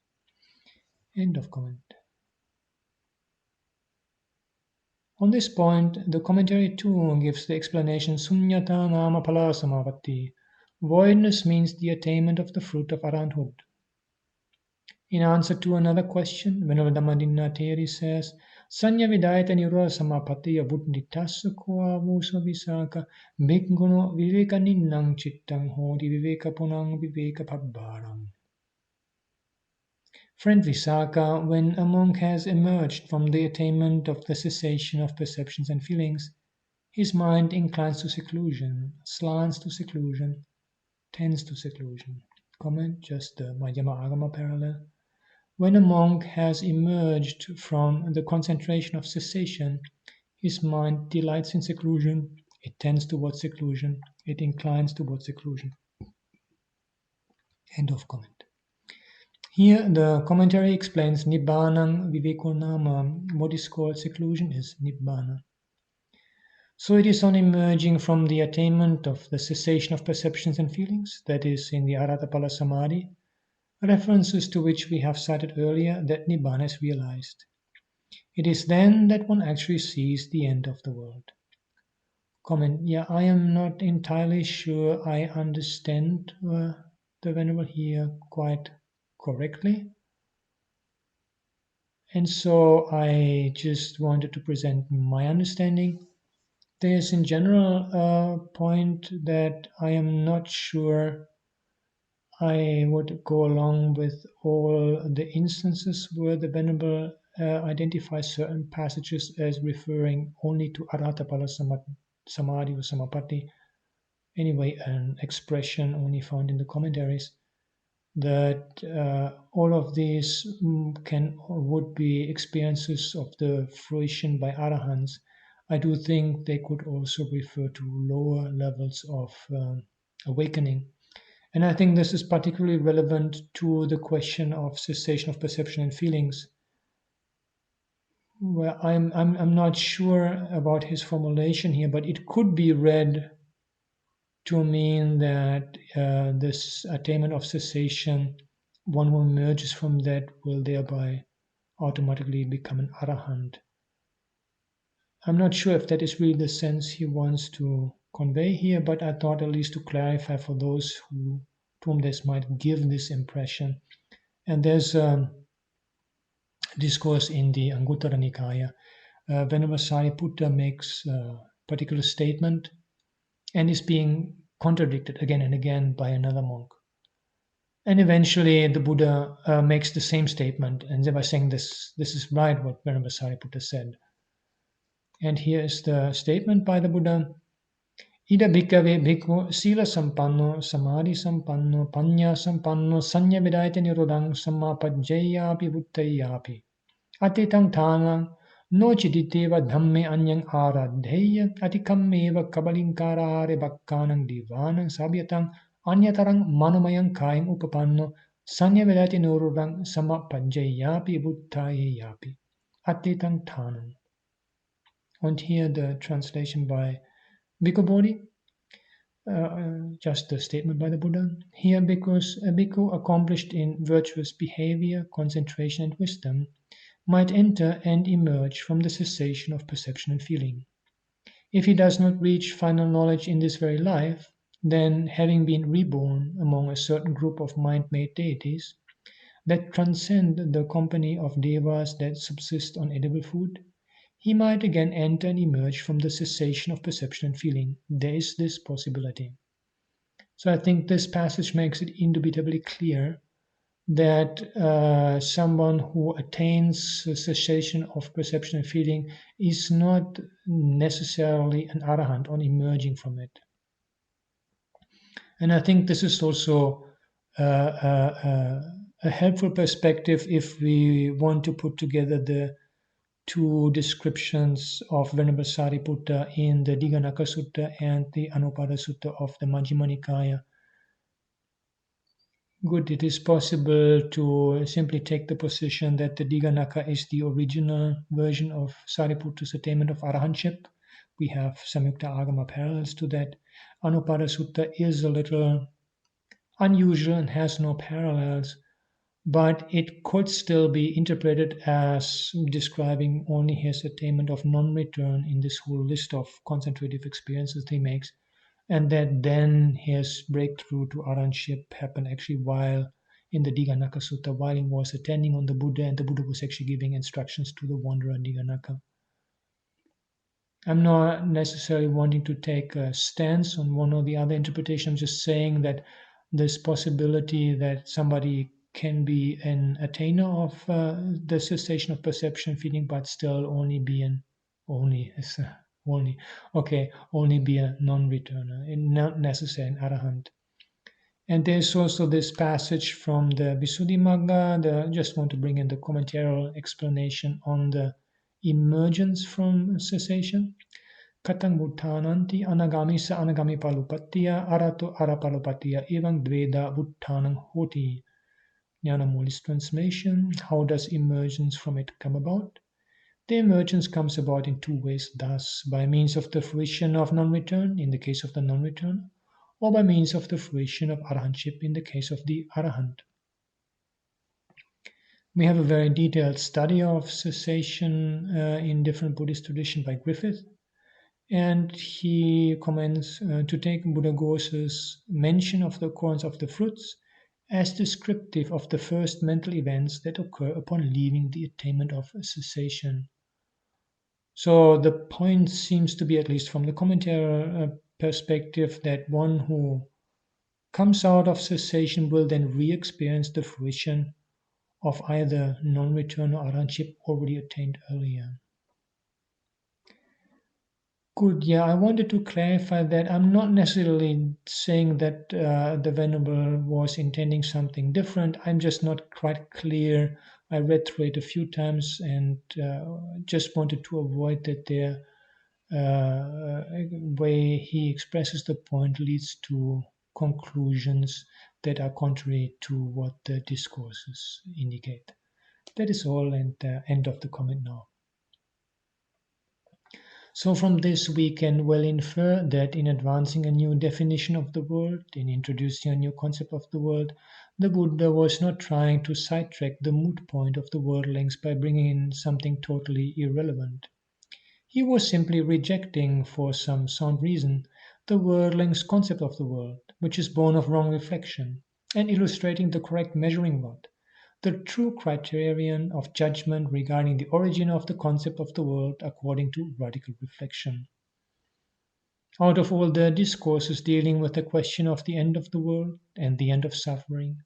End of comment. On this point, the commentary too gives the explanation Sunyata nama phala samavati. Voidness means the attainment of the fruit of arahanthood. In answer to another question, Venerable Dhammadinna Theri says, Sanya vidayata niroda samapatiya buddhitassa koavuso visakha bhikkhuno viveka ninnang chittang hodi viveka punang viveka pabbharam. Friend Visakha, when a monk has emerged from the attainment of the cessation of perceptions and feelings, his mind inclines to seclusion, slants to seclusion, tends to seclusion. Comment, just the Majjhima Agama parallel. When a monk has emerged from the concentration of cessation, his mind delights in seclusion, it tends towards seclusion, it inclines towards seclusion. End of comment. Here the commentary explains Nibbāna Vivekonama. What is called seclusion is Nibbāna. So it is on emerging from the attainment of the cessation of perceptions and feelings, that is, in the Arahatapala Samadhi, references to which we have cited earlier, that Nibbāna is realized. It is then that one actually sees the end of the world. Comment, yeah, I am not entirely sure I understand the Venerable here quite correctly. And so I just wanted to present my understanding. There's in general a point that I am not sure I would go along with all the instances where the Venerable identifies certain passages as referring only to Arhatapala Samadhi or Samapatti. Anyway, an expression only found in the commentaries, that all of these would be experiences of the fruition by arahants. I do think they could also refer to lower levels of awakening. And I think this is particularly relevant to the question of cessation of perception and feelings, where I'm not sure about his formulation here, but it could be read to mean that this attainment of cessation, one who emerges from that will thereby automatically become an arahant. I'm not sure if that is really the sense he wants to convey here, but I thought at least to clarify for those to whom this might give this impression. And there's a discourse in the Anguttara Nikaya. Venerable Sariputta makes a particular statement and is being contradicted again and again by another monk. And eventually the Buddha makes the same statement, and thereby saying this is right what Venerable Sariputta said. And here is the statement by the Buddha. Ida bhikkhave bhikkhu sila sampanno samadhi sampanno panya sampanno sanya vidayate nirodang samapajjayapi buttayapi atitang thanang no chiditeva dhamme anyang aradheya atikammeva kabalinkarare bakkanang divanang sabhyatang anyatarang manomayang kayam upapanno sanya vidayate nirodang samapajjayapi buttayapi atitang thanang. And here the translation by Bhikkhu Bodhi, just the statement by the Buddha. Here, because a bhikkhu accomplished in virtuous behavior, concentration, and wisdom might enter and emerge from the cessation of perception and feeling. If he does not reach final knowledge in this very life, then, having been reborn among a certain group of mind-made deities that transcend the company of devas that subsist on edible food, he might again enter and emerge from the cessation of perception and feeling. There is this possibility. So I think this passage makes it indubitably clear that someone who attains cessation of perception and feeling is not necessarily an arahant on emerging from it. And I think this is also a helpful perspective if we want to put together the two descriptions of Venerable Sariputta in the Dighanaka Sutta and the Anupada Sutta of the Majjhima Nikaya. Good, it is possible to simply take the position that the Dighanaka is the original version of Sariputta's attainment of arahantship. We have Samyukta Agama parallels to that. Anupada Sutta is a little unusual and has no parallels, but it could still be interpreted as describing only his attainment of non-return in this whole list of concentrative experiences he makes, and that then his breakthrough to arahantship happened actually while in the Dighanaka Sutta, while he was attending on the Buddha, and the Buddha was actually giving instructions to the wanderer Dighanaka. I'm not necessarily wanting to take a stance on one or the other interpretation. I'm just saying that this possibility that somebody can be an attainer of the cessation of perception feeling, but still only be only be a non-returner, and not necessarily an arahant. And there's also this passage from the Visuddhimagga. I just want to bring in the commentarial explanation on the emergence from cessation. Katang buddhananti anagamisa anagami palupattiya arato arapalupattiya evang dveda buddhanang hoti. Ñāṇamoli's translation: how does emergence from it come about? The emergence comes about in two ways, thus: by means of the fruition of non-return in the case of the non-returner, or by means of the fruition of arahantship in the case of the arahant. We have a very detailed study of cessation in different Buddhist traditions by Griffith, and he comments to take Buddha Ghosa's mention of the occurrence of the fruits as descriptive of the first mental events that occur upon leaving the attainment of cessation. So the point seems to be, at least from the commentary perspective, that one who comes out of cessation will then re-experience the fruition of either non-return or arahantship already attained earlier. Good, yeah, I wanted to clarify that I'm not necessarily saying that the Venerable was intending something different. I'm just not quite clear. I read through it a few times and just wanted to avoid that there way he expresses the point leads to conclusions that are contrary to what the discourses indicate. That is all, and end of the comment now. So from this we can well infer that in advancing a new definition of the world, in introducing a new concept of the world, the Buddha was not trying to sidetrack the moot point of the worldlings by bringing in something totally irrelevant. He was simply rejecting, for some sound reason, the worldling's concept of the world, which is born of wrong reflection, and illustrating the correct measuring rod, the true criterion of judgment regarding the origin of the concept of the world according to radical reflection. Out of all the discourses dealing with the question of the end of the world and the end of suffering,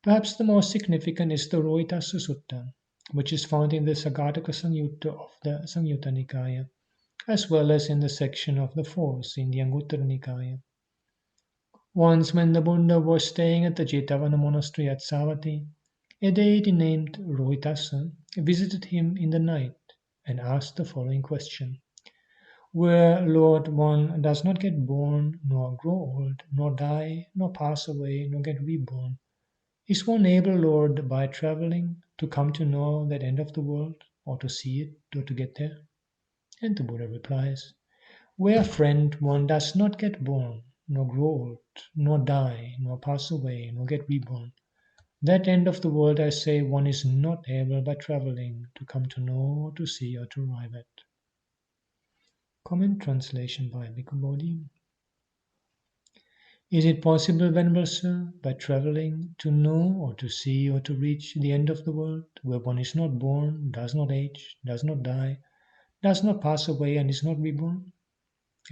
perhaps the most significant is the Rohitassa Sutta, which is found in the Sagataka Samyutta of the Samyutta Nikaya, as well as in the section of the Force in the Anguttara Nikaya. Once, when the Buddha was staying at the Jetavana monastery at Savatthi, a deity named Rohitassa visited him in the night and asked the following question: where, Lord, one does not get born, nor grow old, nor die, nor pass away, nor get reborn, is one able, Lord, by traveling, to come to know that end of the world, or to see it, or to get there? And the Buddha replies, where, friend, one does not get born, nor grow old, nor die, nor pass away, nor get reborn, that end of the world, I say, one is not able by traveling to come to know, or to see, or to arrive at. Comment translation by Bhikkhu Bodhi. Is it possible, Venerable Sir, by traveling, to know or to see or to reach the end of the world, where one is not born, does not age, does not die, does not pass away, and is not reborn?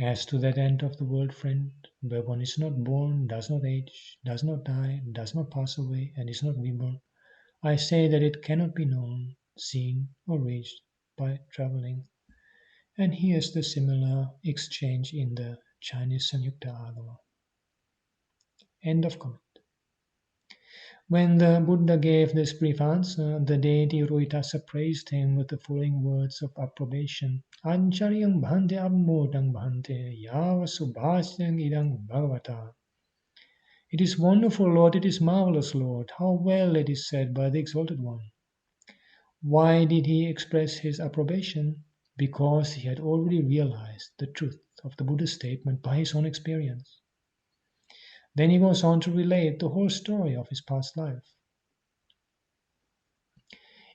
As to that end of the world, friend, where one is not born, does not age, does not die, does not pass away, and is not reborn, I say that it cannot be known, seen, or reached by traveling. And here's the similar exchange in the Chinese Samyukta Agama. End of comment. When the Buddha gave this brief answer, the deity Rohitassa praised him with the following words of approbation: Ancharyang bhante ammodang bhante yava subhasyang idang bhagavata. It is wonderful, Lord, it is marvelous, Lord, how well it is said by the Exalted One. Why did he express his approbation? Because he had already realized the truth of the Buddha's statement by his own experience. Then he goes on to relate the whole story of his past life.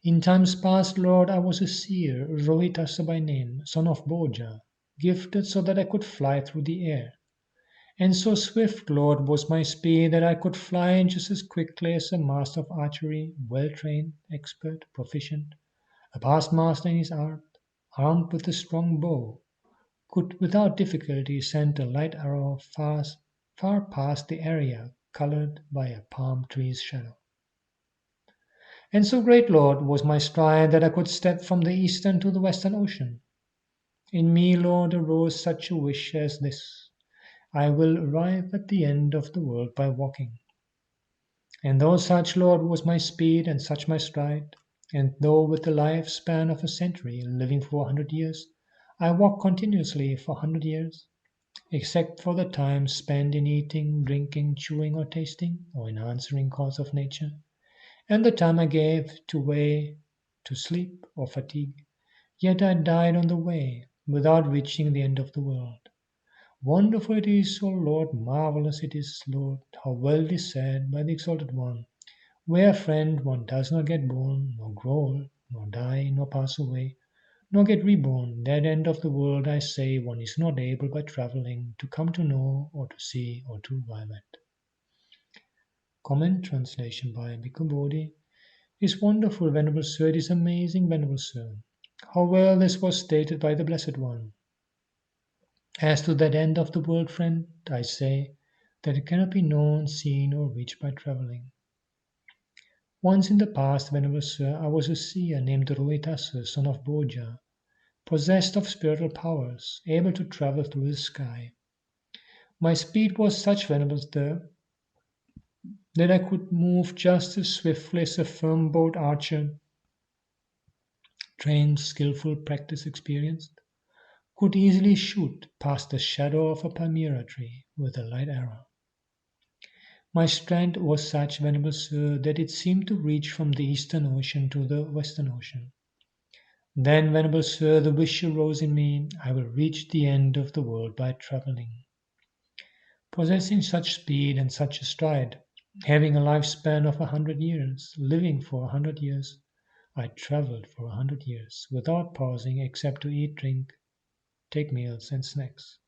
In times past, Lord, I was a seer, Rohitassa by name, son of Bhoja, gifted so that I could fly through the air. And so swift, Lord, was my speed that I could fly just as quickly as a master of archery, well-trained, expert, proficient, a past master in his art, armed with a strong bow, could without difficulty send a light arrow far past the area colored by a palm tree's shadow. And so great, Lord, was my stride that I could step from the eastern to the western ocean. In me, Lord, arose such a wish as this: I will arrive at the end of the world by walking. And though such, Lord, was my speed and such my stride, and though with the lifespan of a century, living for 100 years, I walk continuously for 100 years, except for the time spent in eating, drinking, chewing, or tasting, or in answering calls of nature, and the time I gave to way, to sleep or fatigue, yet I died on the way, without reaching the end of the world. Wonderful it is, O Lord, marvelous it is, Lord, how well it is said by the Exalted One, where, friend, one does not get born, nor grow old, nor die, nor pass away, nor get reborn, that end of the world, I say, one is not able by traveling to come to know, or to see, or to arrive at. Comment translation by Bhikkhu Bodhi. Is wonderful, Venerable Sir, it is amazing, Venerable Sir, how well this was stated by the Blessed One. As to that end of the world, friend, I say, that it cannot be known, seen, or reached by traveling. Once in the past, Venerable Sir, I was a seer named Rohitasa, son of Bhoja, possessed of spiritual powers, able to travel through the sky. My speed was such, Venerable Sir, that I could move just as swiftly as a firm-bowed archer, trained, skillful, practice experienced, could easily shoot past the shadow of a palmyra tree with a light arrow. My strength was such, Venerable Sir, that it seemed to reach from the Eastern Ocean to the Western Ocean. Then, Venerable Sir, the wish arose in me, I will reach the end of the world by traveling. Possessing such speed and such a stride, having a lifespan of 100 years, living for 100 years, I traveled for 100 years without pausing except to eat, drink, take meals and snacks,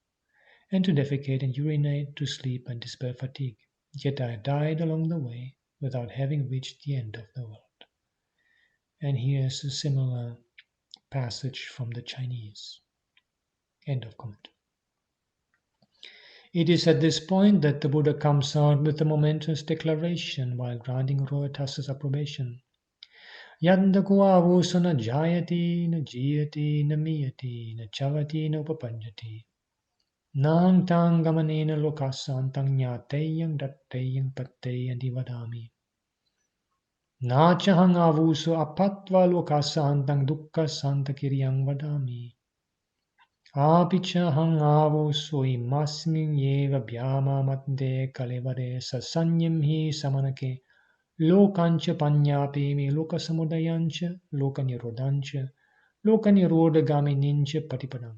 and to defecate and urinate, to sleep and dispel fatigue. Yet I died along the way without having reached the end of the world. And here's a similar passage from the Chinese. End of comment. It is at this point that the Buddha comes out with a momentous declaration while granting Rohitasa's approbation. Yandako avuso na jayati, na jiyati, na miyati, na chavati, na upapanjati. Nang tang gamanena lokasantang nyateyang datteyang patteyang divadami. Nachahang avuso apatva lokasantang dukkha santakiryang vadami. Apichahang avuso imasmin yeva bhyama matde kalevare sasanyam hi samanake lokancha panyapimi lokasamudayancha lokanirodancha lokanirodagaminincha patipadam.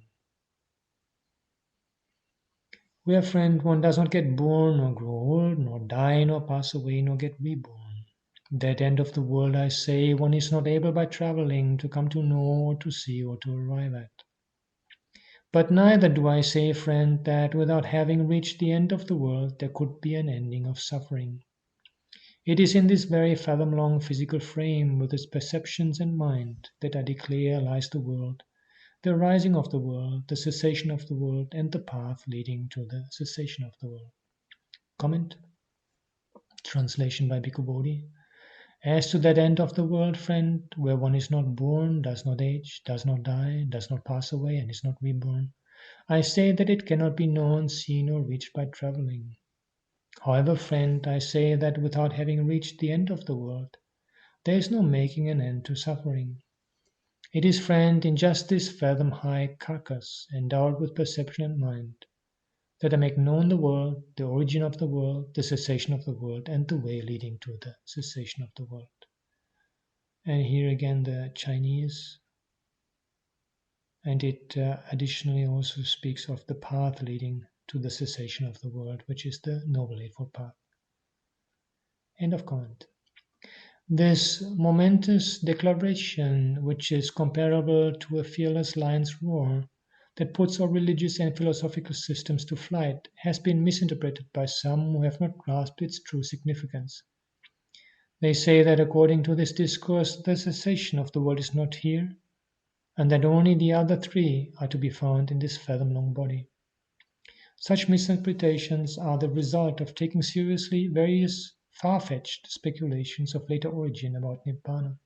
Where, friend, one does not get born, nor grow old, nor die, nor pass away, nor get reborn. That end of the world, I say, one is not able by traveling to come to know, or to see, or to arrive at. But neither do I say, friend, that without having reached the end of the world, there could be an ending of suffering. It is in this very fathom-long physical frame, with its perceptions and mind, that I declare lies the world, the arising of the world, the cessation of the world, and the path leading to the cessation of the world. Comment. Translation by Bhikkhu Bodhi. As to that end of the world, friend, where one is not born, does not age, does not die, does not pass away, and is not reborn, I say that it cannot be known, seen, or reached by traveling. However, friend, I say that without having reached the end of the world, there is no making an end to suffering. It is, friend, in just this fathom-high carcass, endowed with perception and mind, that I make known the world, the origin of the world, the cessation of the world, and the way leading to the cessation of the world. And here again the Chinese, and it additionally also speaks of the path leading to the cessation of the world, which is the Noble Eightfold Path. End of comment. This momentous declaration, which is comparable to a fearless lion's roar that puts all religious and philosophical systems to flight, has been misinterpreted by some who have not grasped its true significance. They say that according to this discourse, the cessation of the world is not here, and that only the other three are to be found in this fathom-long body. Such misinterpretations are the result of taking seriously various far-fetched speculations of later origin about Nibbāna.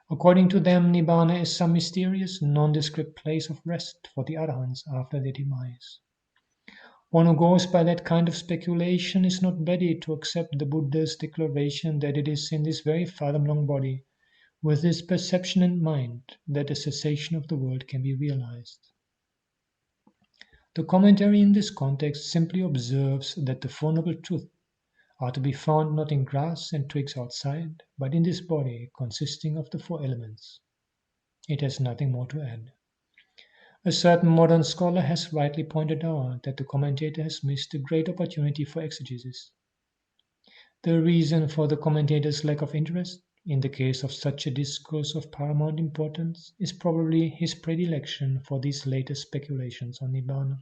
According to them, Nibbāna is some mysterious, nondescript place of rest for the Arahants after their demise. One who goes by that kind of speculation is not ready to accept the Buddha's declaration that it is in this very fathom-long body, with this perception in mind, that the cessation of the world can be realized. The commentary in this context simply observes that the Four Noble Truths are to be found not in grass and twigs outside, but in this body consisting of the four elements. It has nothing more to add. A certain modern scholar has rightly pointed out that the commentator has missed a great opportunity for exegesis. The reason for the commentator's lack of interest, in the case of such a discourse of paramount importance, is probably his predilection for these latest speculations on Nibbāna.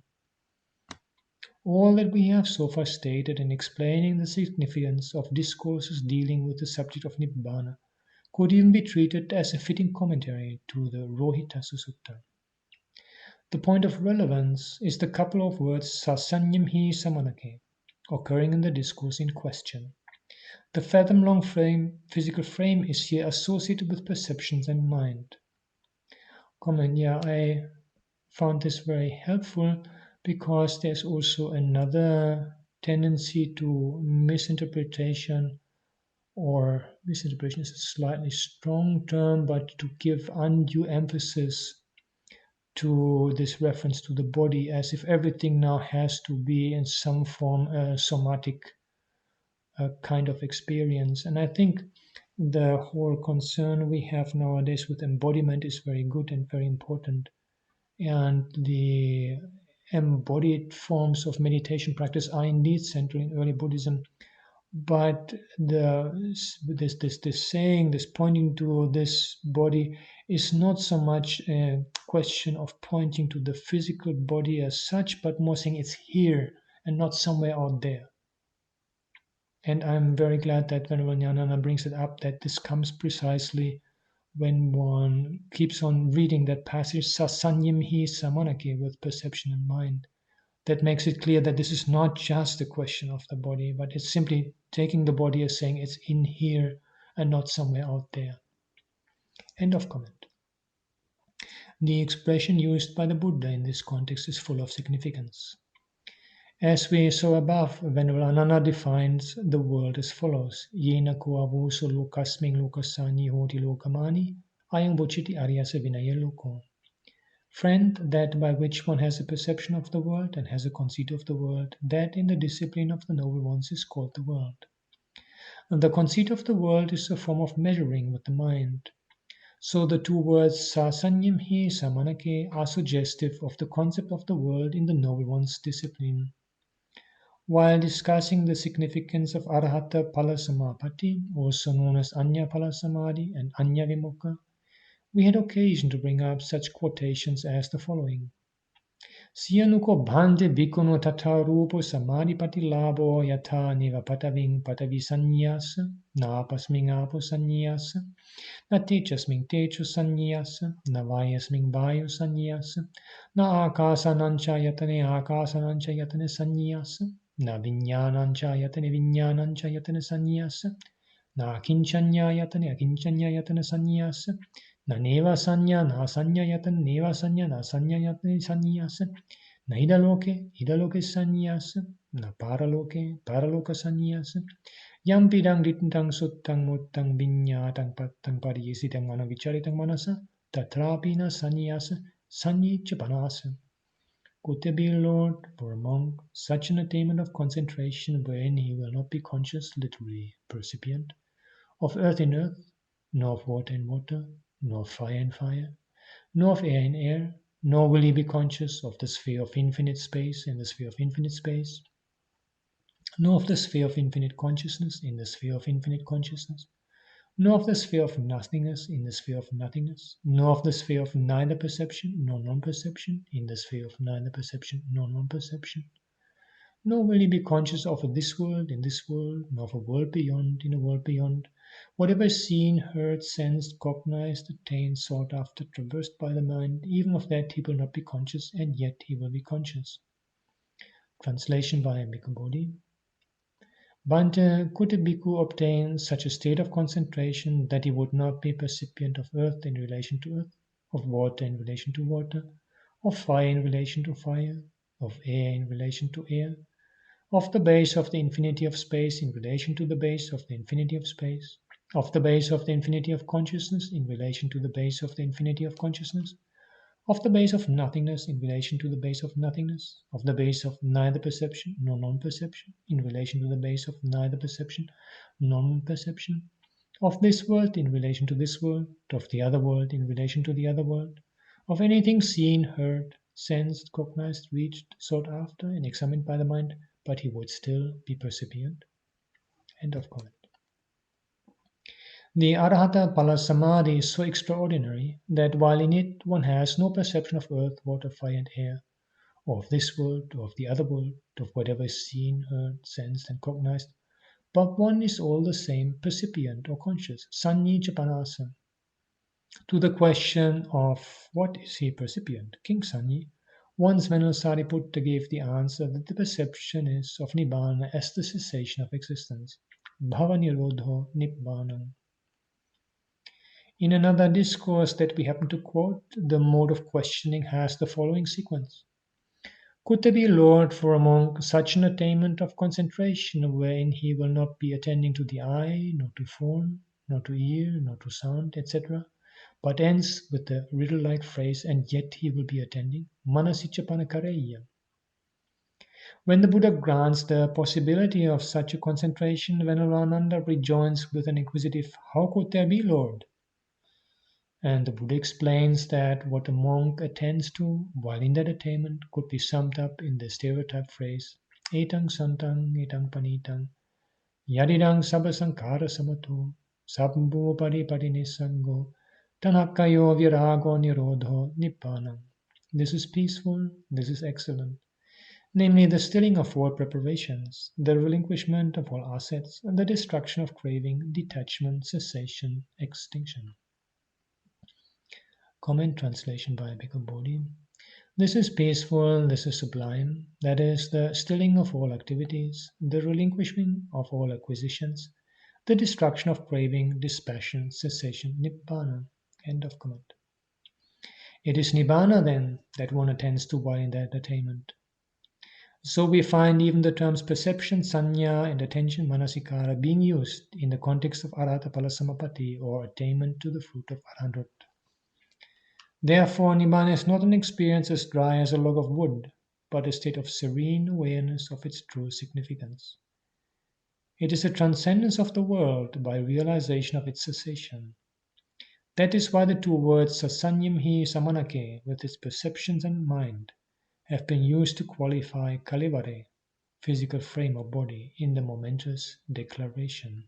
All that we have so far stated in explaining the significance of discourses dealing with the subject of Nibbāna could even be treated as a fitting commentary to the Rohitasa Sutta. The point of relevance is the couple of words sasanyam hi samanake, occurring in the discourse in question. The fathom-long physical frame is here associated with perceptions and mind. Comment, yeah, I found this very helpful because there's also another tendency to misinterpretation, or misinterpretation is a slightly strong term, but to give undue emphasis to this reference to the body as if everything now has to be in some form a somatic kind of experience. And I think the whole concern we have nowadays with embodiment is very good and very important. And the embodied forms of meditation practice are indeed central in early Buddhism. But this saying, this pointing to this body, is not so much a question of pointing to the physical body as such, but more saying it's here and not somewhere out there. And I'm very glad that Venerable Ñāṇananda brings it up, that this comes precisely when one keeps on reading that passage, sasanyam hi samanake, with perception in mind. That makes it clear that this is not just a question of the body, but it's simply taking the body as saying it's in here and not somewhere out there. End of comment. The expression used by the Buddha in this context is full of significance. As we saw above, Venerable Ananda defines the world as follows: Yena ko avuso lokasming lokasani hoti lokamani, ayam bochiti aryasa vinaya loko. Friend, that by which one has a perception of the world and has a conceit of the world, that in the discipline of the noble ones is called the world. And the conceit of the world is a form of measuring with the mind. So the two words sasanyam hi samanake are suggestive of the concept of the world in the noble one's discipline. While discussing the significance of Arahata Pala Samapatti, also known as Anya Pala Samadhi and Anya Vimukha, we had occasion to bring up such quotations as the following. Siyanuko bhante bhikkhunu tata rupo samadhipati labo yatha niva pataving patavi sannyasa na apasming apo sannyasa na techasming techo sannyasa na vayasming vayu sannyasa na akasanancha yatane akasanancha yatane sannyasa na viññānañca yatane viññānañca yatane sannyasa na akinchanya yatane akinchanya yatane sannyasa na neva sanya na sanya yatane neva sanya na sanya yatane sannyasa na idaloke sannyasa na paraloka sannyasa yampidang ditang suttang muttang viññātang pattang pariyesitang anavicharitang manasa tatrapi na sannyasa sanyichapanasa. Could there be, Lord, for a monk, such an attainment of concentration wherein he will not be conscious, literally percipient, of earth in earth, nor of water in water, nor of fire in fire, nor of air in air, nor will he be conscious of the sphere of infinite space in the sphere of infinite space, nor of the sphere of infinite consciousness in the sphere of infinite consciousness, nor of the sphere of nothingness in the sphere of nothingness, nor of the sphere of neither perception nor non-perception in the sphere of neither perception nor non-perception. Nor will he be conscious of this world in this world, nor of a world beyond in a world beyond. Whatever is seen, heard, sensed, cognized, attained, sought after, traversed by the mind, even of that he will not be conscious, and yet he will be conscious. Translation by Bhikkhu Bodhi. Bhante, could a bhikkhu obtain such a state of concentration that he would not be percipient of earth in relation to earth, of water in relation to water, of fire in relation to fire, of air in relation to air, of the base of the infinity of space in relation to the base of the infinity of space, of the base of the infinity of consciousness in relation to the base of the infinity of consciousness, of the base of nothingness in relation to the base of nothingness, of the base of neither perception nor non-perception in relation to the base of neither perception, non-perception, of this world in relation to this world, of the other world in relation to the other world, of anything seen, heard, sensed, cognized, reached, sought after, and examined by the mind, but he would still be percipient. End of comment. The Arahata Pala Samadhi is so extraordinary that while in it one has no perception of earth, water, fire, and air, or of this world, or of the other world, of whatever is seen, heard, sensed, and cognized, but one is all the same percipient or conscious, Sanyi Chapanasa. To the question of what is he percipient, King Sanyi, Once Venerable Sariputta gave the answer that the perception is of Nibbāna as the cessation of existence. Bhava nirodho Nibbānam. In another discourse that we happen to quote, the mode of questioning has the following sequence. Could there be, Lord, for a monk such an attainment of concentration wherein he will not be attending to the eye, nor to form, nor to ear, nor to sound, etc., but ends with the riddle-like phrase, and yet he will be attending? Manasichapana kareya. When the Buddha grants the possibility of such a concentration, Venerable Ananda rejoins with an inquisitive, "How could there be, Lord?" And the Buddha explains that what a monk attends to while in that attainment could be summed up in the stereotype phrase, etang santang etang panitang yadidang sabbasankara samato sabbho pariparinesango tanakkayo virago nirodho nibbānam. This is peaceful, this is excellent. Namely, the stilling of all preparations, the relinquishment of all assets, and the destruction of craving, detachment, cessation, extinction. Comment translation by Bhikkhu Bodhi. This is peaceful, this is sublime, that is, the stilling of all activities, the relinquishment of all acquisitions, the destruction of craving, dispassion, cessation, Nibbāna. End of comment. It is Nibbāna, then, that one attends to while in that attainment. So we find even the terms perception, sanya, and attention, manasikara, being used in the context of arahata palasamapatti, or attainment to the fruit of arahanthood. Therefore, Nibbāna is not an experience as dry as a log of wood, but a state of serene awareness of its true significance. It is a transcendence of the world by realization of its cessation. That is why the two words sasanyamhi samanake, with its perceptions and mind, have been used to qualify kalivare, physical frame of body, in the momentous declaration.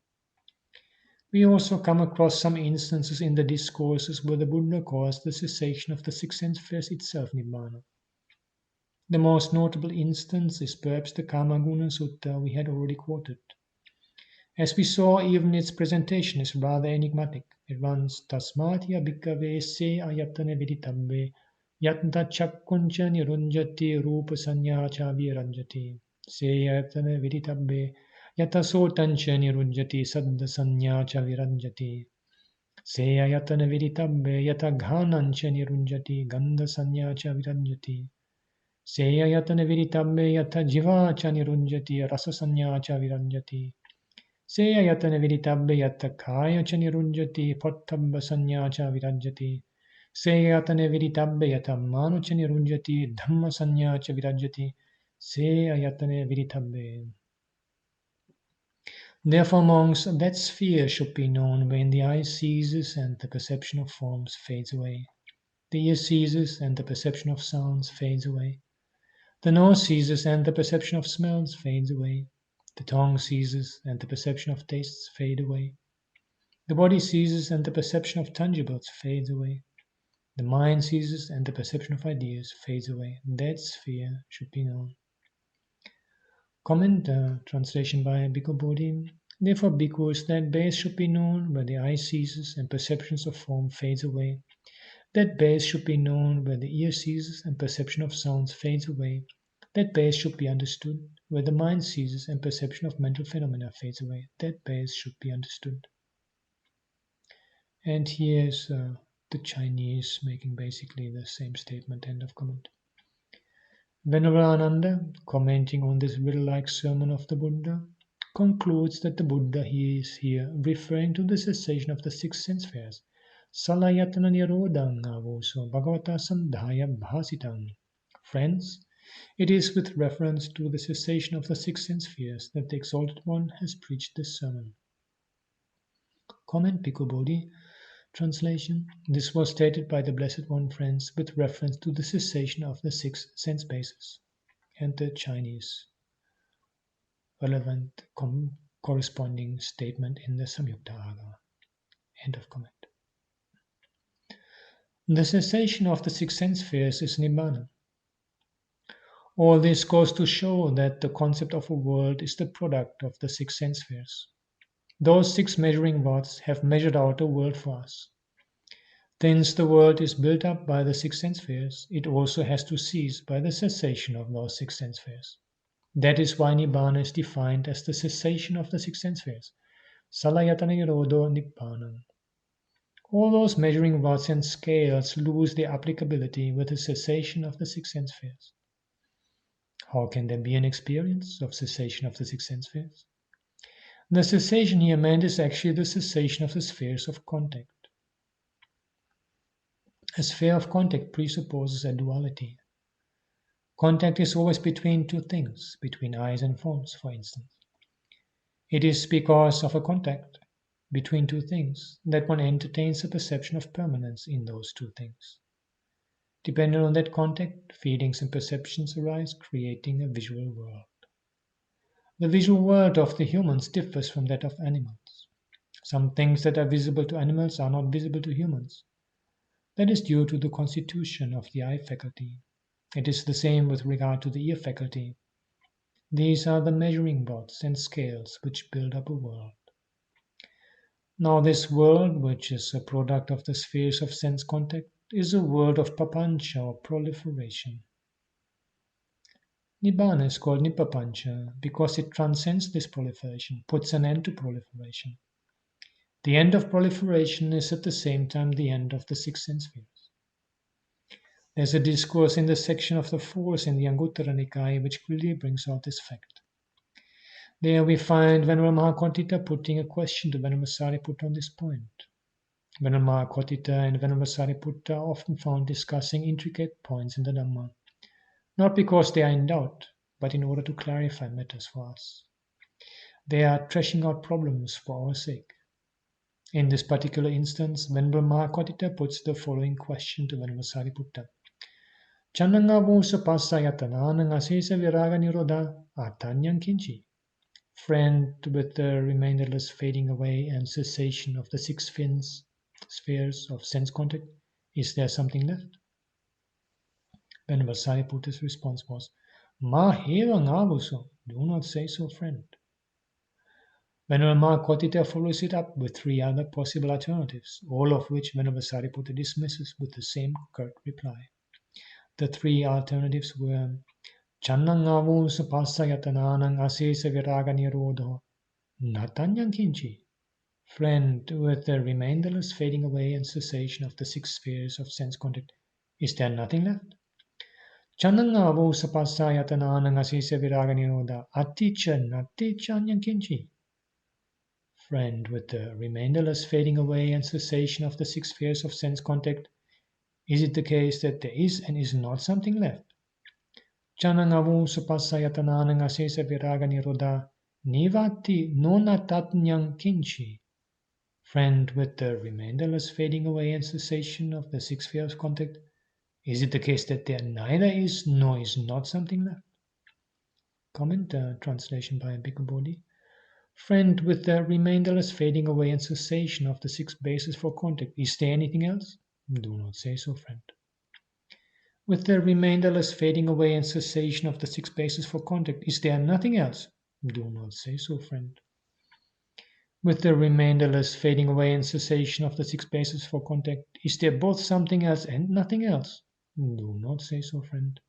We also come across some instances in the discourses where the Buddha calls the cessation of the six sense spheres itself Nibbāna. The most notable instance is perhaps the Kamaguna Sutta we had already quoted. As we saw, even its presentation is rather enigmatic. It runs, Tasmātya bhikkhave se ayatane viditabbe yatna chakkuncha nirunjati rupa sanyacha viranjati se ayatane viditabbe yata sotancha nirunjati saddha sanyacha viranjati se ayatana viditabbe yata ghanancha nirunjati gandha sanyacha viranjati se ayatana viditabbe yata jivacha nirunjati rasa sanyacha viranjati se ayatana viditabbe yata kaya cha nirunjati pottabba sanya cha virajjati se ayatana viditabbe yata manu cha nirunjati dhamma sanya cha virajjati se ayatana viditabbe. Therefore, monks, that sphere should be known when the eye ceases and the perception of forms fades away. The ear ceases and the perception of sounds fades away. The nose ceases and the perception of smells fades away. The tongue ceases and the perception of tastes fade away. The body ceases and the perception of tangibles fades away. The mind ceases and the perception of ideas fades away. That sphere should be known. Comment translation by Bhikkhu Bodhi. Therefore, bhikkhus, that base should be known where the eye ceases and perceptions of form fades away. That base should be known where the ear ceases and perception of sounds fades away. That base should be understood where the mind ceases and perception of mental phenomena fades away. That base should be understood. And here's the Chinese making basically the same statement. End of comment. Venerable Ananda, commenting on this riddle-like sermon of the Buddha, concludes that the Buddha he is here referring to the cessation of the six sense spheres. Salayatana nirodhang avoso bhagavata sandhaya bhasitang. Friends, it is with reference to the cessation of the six sense spheres that the Exalted One has preached this sermon. Comment Bhikkhu Bodhi. Translation. This was stated by the Blessed One, friends, with reference to the cessation of the six sense bases, and the Chinese relevant corresponding statement in the Samyukta Agama. End of comment. The cessation of the six sense spheres is Nibbāna. All this goes to show that the concept of a world is the product of the six sense spheres. Those six measuring rods have measured out a world for us. Since the world is built up by the six sense spheres, it also has to cease by the cessation of those six sense spheres. That is why Nibbāna is defined as the cessation of the six sense spheres. Salayatana Nirodho Nibbāna. All those measuring rods and scales lose their applicability with the cessation of the six sense spheres. How can there be an experience of cessation of the six sense spheres? The cessation here meant is actually the cessation of the spheres of contact. A sphere of contact presupposes a duality. Contact is always between two things, between eyes and forms, for instance. It is because of a contact between two things that one entertains a perception of permanence in those two things. Depending on that contact, feelings and perceptions arise, creating a visual world. The visual world of the humans differs from that of animals. Some things that are visible to animals are not visible to humans. That is due to the constitution of the eye faculty. It is the same with regard to the ear faculty. These are the measuring rods and scales which build up a world. Now this world, which is a product of the spheres of sense contact, is a world of papancha or proliferation. Nibbāna is called Nippapancha because it transcends this proliferation, puts an end to proliferation. The end of proliferation is at the same time the end of the six sense spheres. There's a discourse in the section of the Force in the Anguttara Nikaya which clearly brings out this fact. There we find Venerable Mahakotita putting a question to Venerable Sariputta on this point. Venerable Mahakotita and Venerable Sariputta are often found discussing intricate points in the Dhamma, not because they are in doubt, but in order to clarify matters for us. They are threshing out problems for our sake. In this particular instance, Venerable Mahakotita puts the following question to Venerable Sariputta. Channanga sapasayatananang asesa viraga nirodha atanyang kinchi. Friend, with the remainderless fading away and cessation of the six spheres of sense contact, is there something left? Venerable Sariputta's response was, Ma heva ngavuso, do not say so, friend. Venerable Mahakotita follows it up with three other possible alternatives, all of which Venerable Sariputta dismisses with the same curt reply. The three alternatives were Channangavu sapasayatananang asesa viraga nirodho natanyang kinchi. Friend, with the remainderless fading away and cessation of the six spheres of sense contact, is there nothing left? Channangavu sapasayatananang asesa viraga nirodha aticha natichanyang kinchi. Friend, with the remainderless fading away and cessation of the six spheres of sense contact, is it the case that there is and is not something left? Channangavu sapasayatananang asesa viraga nirodha nivati nonatatnyang kinchi. Friend, with the remainderless fading away and cessation of the six spheres of contact, is it the case that there neither is nor is not something left? Comment, translation by Bhikkhu Bodhi. Friend, with the remainderless fading away and cessation of the six bases for contact, is there anything else? Do not say so, friend. With the remainderless fading away and cessation of the six bases for contact, is there nothing else? Do not say so, friend. With the remainderless fading away and cessation of the six bases for contact, is there both something else and nothing else? Do not say so, friend.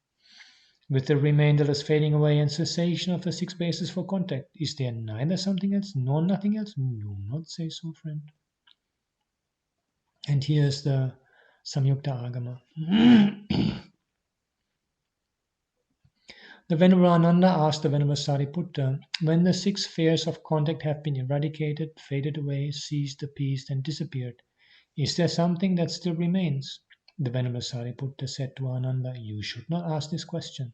With the remainderless fading away and cessation of the six bases for contact, is there neither something else nor nothing else? Do not say so, friend. And here's the Samyukta Agama. The Venerable Ananda asked the Venerable Sariputta, when the six spheres of contact have been eradicated, faded away, ceased, appeased, and disappeared, is there something that still remains? The Venerable Sariputta said to Ananda, you should not ask this question.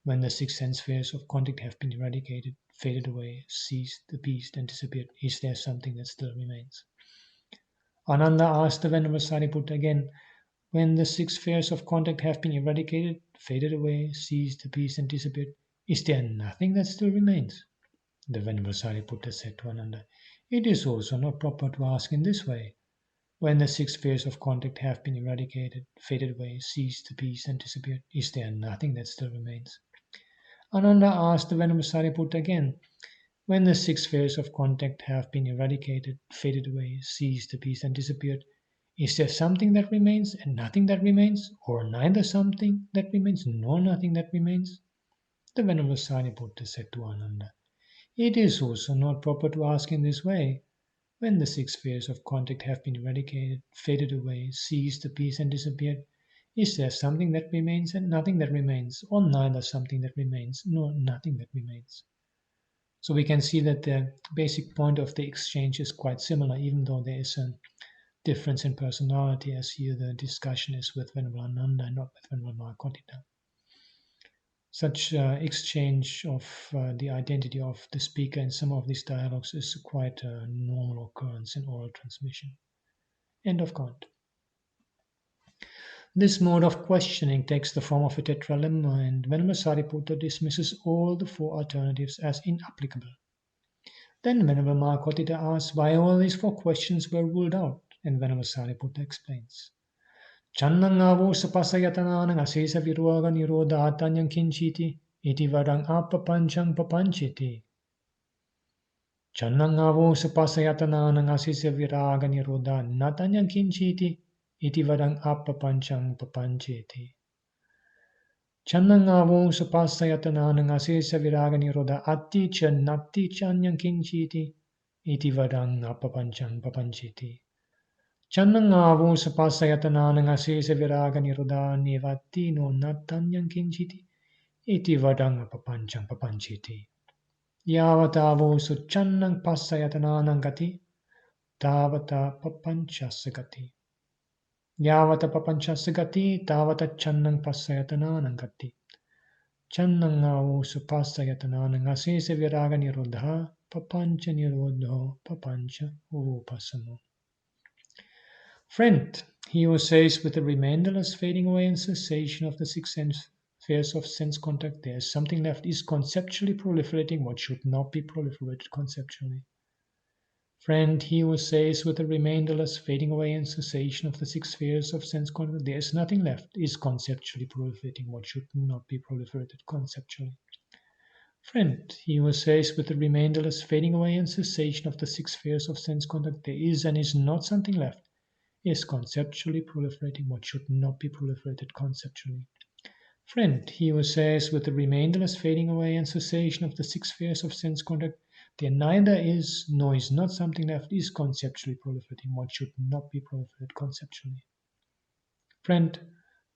When the six sense spheres of contact have been eradicated, faded away, ceased, appeased, and disappeared, is there something that still remains? Ananda asked the Venerable Sariputta again, when the six spheres of contact have been eradicated, faded away, ceased, appeased, and disappeared, is there nothing that still remains? The Venerable Sariputta said to Ananda, it is also not proper to ask in this way. When the six spheres of contact have been eradicated, faded away, ceased, appeased, and disappeared, is there nothing that still remains? Ananda asked the Venerable Sariputta again, when the six spheres of contact have been eradicated, faded away, ceased, appeased, and disappeared, Is there something that remains and nothing that remains, or neither something that remains nor nothing that remains? The Venerable Sariputta said to Ananda, it is also not proper to ask in this way. When the six spheres of contact have been eradicated, faded away, ceased, appeased, and disappeared, is there something that remains and nothing that remains, or neither something that remains nor nothing that remains? So we can see that the basic point of the exchange is quite similar, even though there is a difference in personality, as here the discussion is with Venerable Ananda and not with Venerable Mahakotita. Such exchange of the identity of the speaker in some of these dialogues is quite a normal occurrence in oral transmission. End of comment. This mode of questioning takes the form of a tetralemma, and Venerable Sariputta dismisses all the four alternatives as inapplicable. Then Venerable Mahakotita asks why all these four questions were ruled out, and Venerable Sariputta explains. Channangavo sapasayatananang asesa viroga nirodhatanyang kinchiti iti vadang apapanchang papanchiti. Channangavo sapasayatananang asesa viraga nirodhatanyang kinchiti iti vadang apapanchang papanchiti. Channangavo sapasayatananang asesa viraga nirodha atti cha natti chanyang kinchiti iti vadang apapanchang papanchiti. Channangavo sapasayatananang asesa viraga nirodha nevatti no nattanyang kinchiti iti vadang apapanchang papanchiti. Yavatavo suchannang pasayatananang gati tavata papanchasa gati. Yavata papanchasa gati tavata channang pasayatananang gati. Channangavo sapasayatananang asesa viraga nirodha papancha nirodho papancha upasamo. Friend, he who says with the remainderless fading away and cessation of the six spheres of sense contact, there is something left, is conceptually proliferating what should not be proliferated conceptually. Friend, he who says with the remainderless fading away and cessation of the six spheres of sense contact, there is nothing left, is conceptually proliferating what should not be proliferated conceptually. Friend, he who says with the remainderless fading away and cessation of the six spheres of sense contact, there is and is not something left, is conceptually proliferating what should not be proliferated conceptually. Friend, he who says with the remainderless fading away and cessation of the six spheres of sense contact, there neither is nor is not something left, is conceptually proliferating what should not be proliferated conceptually. Friend,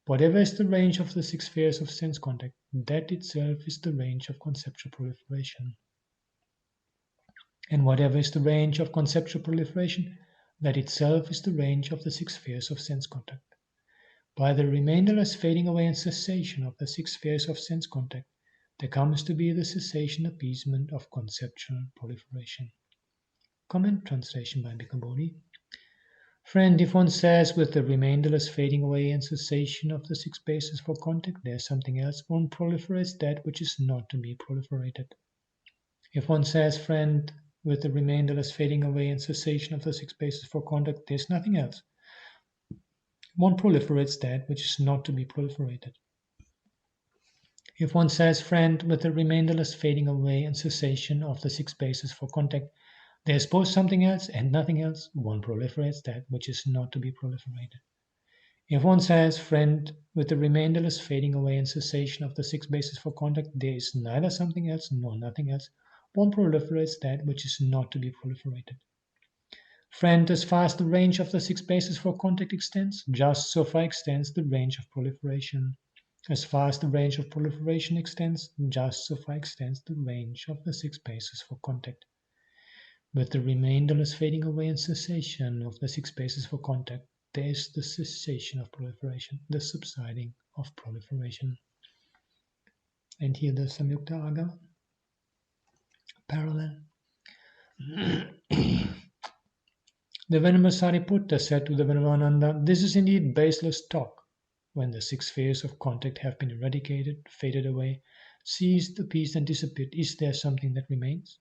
whatever is the range of the six spheres of sense contact, that itself is the range of conceptual proliferation. And whatever is the range of conceptual proliferation, that itself is the range of the six spheres of sense contact. By the remainderless fading away and cessation of the six spheres of sense contact, there comes to be the cessation appeasement of conceptual proliferation. Comment translation by Bhikkhu Bodhi. Friend, if one says with the remainderless fading away and cessation of the six bases for contact, there is something else, one proliferates that which is not to be proliferated. If one says, friend, with the remainderless fading away and cessation of the six bases for contact, there is nothing else, one proliferates that which is not to be proliferated. If one says, friend, with the remainderless fading away and cessation of the six bases for contact, there is both something else and nothing else, one proliferates that which is not to be proliferated. If one says, friend, with the remainderless fading away and cessation of the six bases for contact, there is neither something else nor nothing else, one proliferates that which is not to be proliferated. Friend, as far as the range of the six bases for contact extends, just so far extends the range of proliferation. As far as the range of proliferation extends, just so far extends the range of the six bases for contact. With the remainderless fading away and cessation of the six bases for contact, there is the cessation of proliferation, the subsiding of proliferation. And here the Samyukta Agama, parallel. The Venerable Sariputta said to the Venerable Ananda, this is indeed baseless talk. When the six spheres of contact have been eradicated, faded away, ceased, appeased, and disappeared, is there something that remains?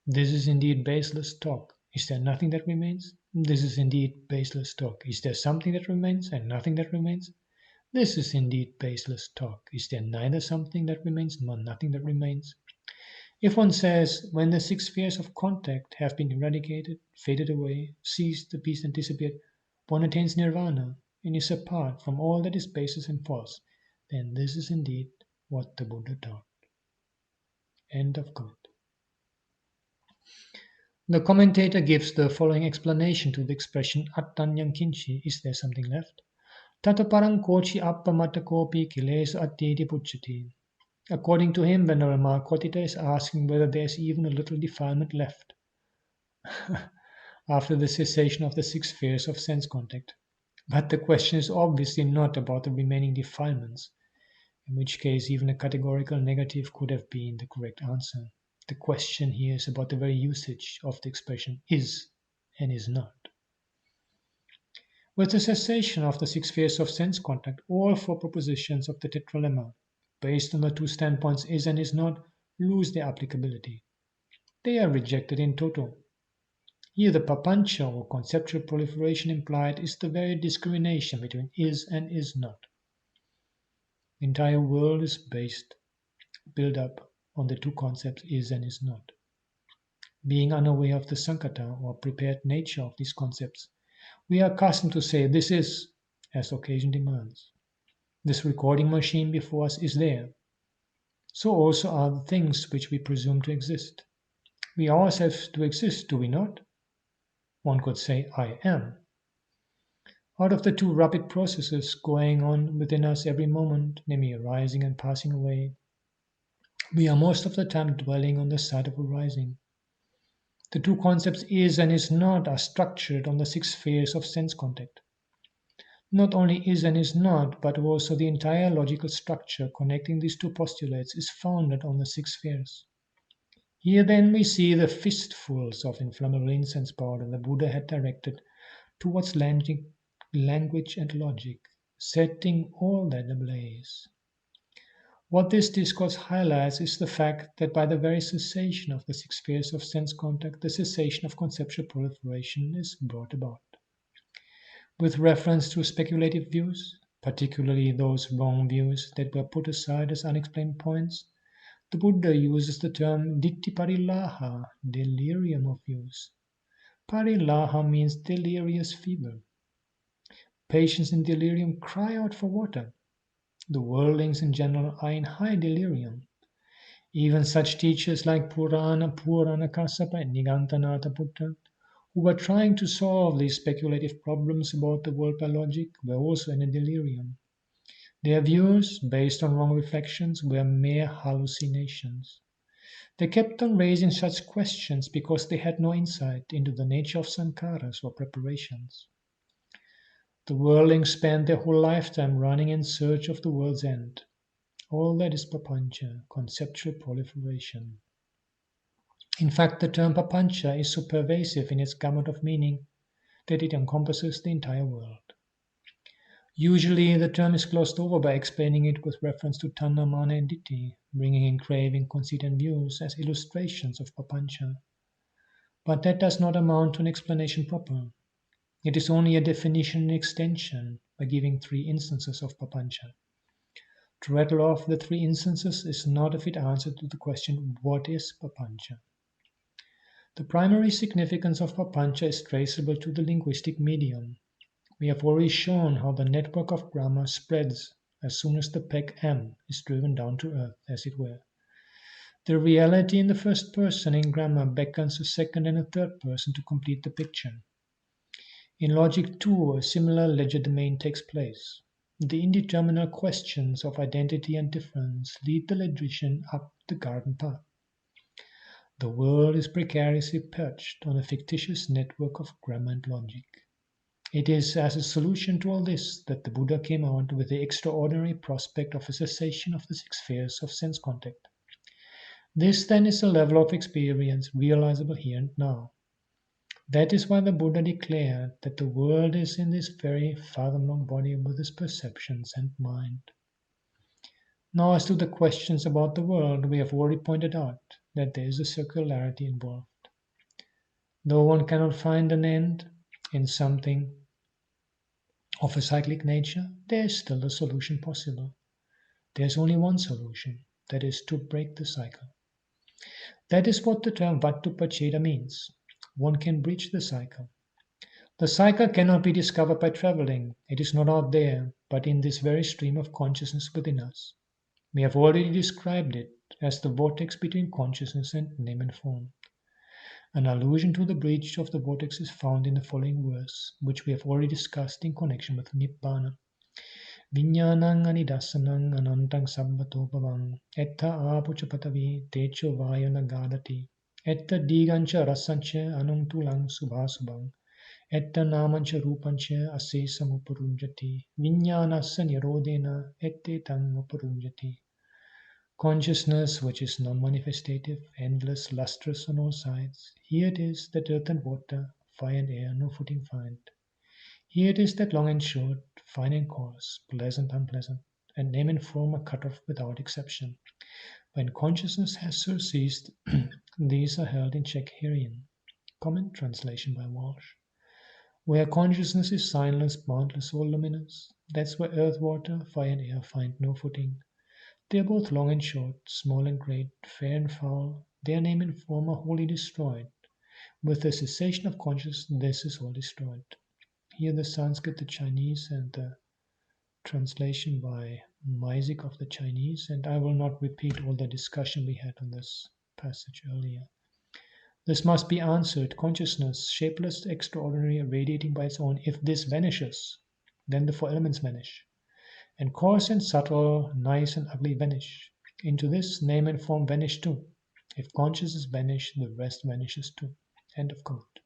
This is indeed baseless talk. Is there nothing that remains? This is indeed baseless talk. Is there something that remains and nothing that remains? This is indeed baseless talk. Is there neither something that remains nor nothing that remains? If one says, when the six spheres of contact have been eradicated, faded away, ceased, appeased, and disappeared, one attains Nirvana and is apart from all that is baseless and false, then this is indeed what the Buddha taught. End of quote. The commentator gives the following explanation to the expression Attanyam kinchi, is there something left? Tata parang kochi appamata kopi kilesa attiti pucchati. According to him, Venerable Kotita is asking whether there is even a little defilement left after the cessation of the 6 spheres of sense contact. But the question is obviously not about the remaining defilements, in which case even a categorical negative could have been the correct answer. The question here is about the very usage of the expression is and is not. With the cessation of the 6 spheres of sense contact, all 4 propositions of the Tetralemma, based on the 2 standpoints is and is not, lose their applicability. They are rejected in toto. Here the papancha, or conceptual proliferation implied, is the very discrimination between is and is not. The entire world is built up on the 2 concepts is and is not. Being unaware of the sankata, or prepared nature of these concepts, we are accustomed to say this is, as occasion demands. This recording machine before us is there. So also are the things which we presume to exist. We ourselves do exist, do we not? One could say, I am. Out of the 2 rapid processes going on within us every moment, namely arising and passing away, we are most of the time dwelling on the side of arising. The 2 concepts is and is not are structured on the 6 spheres of sense contact. Not only is and is not, but also the entire logical structure connecting these 2 postulates is founded on the 6 spheres. Here then we see the fistfuls of inflammable incense powder the Buddha had directed towards language and logic, setting all that ablaze. What this discourse highlights is the fact that by the very cessation of the 6 spheres of sense contact, the cessation of conceptual proliferation is brought about. With reference to speculative views, particularly those wrong views that were put aside as unexplained points, the Buddha uses the term ditti parilaha, delirium of views. Parilaha means delirious fever. Patients in delirium cry out for water. The worldlings in general are in high delirium. Even such teachers like Purana Kassapa and Nigantanatha Putta, who were trying to solve these speculative problems about the world by logic, were also in a delirium. Their views, based on wrong reflections, were mere hallucinations. They kept on raising such questions because they had no insight into the nature of sankharas or preparations. The worldlings spent their whole lifetime running in search of the world's end. All that is papancha, conceptual proliferation. In fact, the term papancha is so pervasive in its gamut of meaning that it encompasses the entire world. Usually, the term is glossed over by explaining it with reference to tanha, mana, and ditti, bringing in craving, conceit, and views as illustrations of papancha. But that does not amount to an explanation proper. It is only a definition and extension by giving 3 instances of papancha. To rattle off the 3 instances is not a fit answer to the question, what is papancha? The primary significance of papancha is traceable to the linguistic medium. We have already shown how the network of grammar spreads as soon as the peg M is driven down to earth, as it were. The reality in the first person in grammar beckons a second and a third person to complete the picture. In logic too, a similar legerdemain takes place. The indeterminate questions of identity and difference lead the logician up the garden path. The world is precariously perched on a fictitious network of grammar and logic. It is as a solution to all this that the Buddha came out with the extraordinary prospect of a cessation of the 6 spheres of sense contact. This then is a level of experience realizable here and now. That is why the Buddha declared that the world is in this very fathom-long body with its perceptions and mind. Now, as to the questions about the world, we have already pointed out that there is a circularity involved. Though one cannot find an end in something of a cyclic nature, there is still a solution possible. There is only one solution, that is to break the cycle. That is what the term Vattu Pacheda means. One can breach the cycle. The cycle cannot be discovered by traveling. It is not out there, but in this very stream of consciousness within us. We have already described it as the vortex between consciousness and name and form. An allusion to the breach of the vortex is found in the following verse, which we have already discussed in connection with Nibbāna. Viññānaṃ anidasanaṃ anantaṃ sabbatopavam etta āpuca patavi techo vayana gadati etta digancha rasancha anuntulang subhasubhaṃ etta namancha rupancha asesamuparunjati viññānassa nirodena ettetang uparunjati. Consciousness, which is non-manifestative, endless, lustrous on all sides, here it is that earth and water, fire and air no footing find. Here it is that long and short, fine and coarse, pleasant, unpleasant, and name and form are cut off without exception. When consciousness has surceased, these are held in check herein. Comment translation by Walsh. Where consciousness is signless, boundless, or luminous, that's where earth, water, fire, and air find no footing. They are both long and short, small and great, fair and foul. Their name and form are wholly destroyed. With the cessation of consciousness, this is all destroyed. Here the Sanskrit, the Chinese, and the translation by Meisig of the Chinese, and I will not repeat all the discussion we had on this passage earlier. This must be answered. Consciousness, shapeless, extraordinary, radiating by its own. If this vanishes, then the four elements vanish. And coarse and subtle, nice and ugly vanish. Into this, name and form vanish too. If consciousness vanish, the rest vanishes too. End of comment.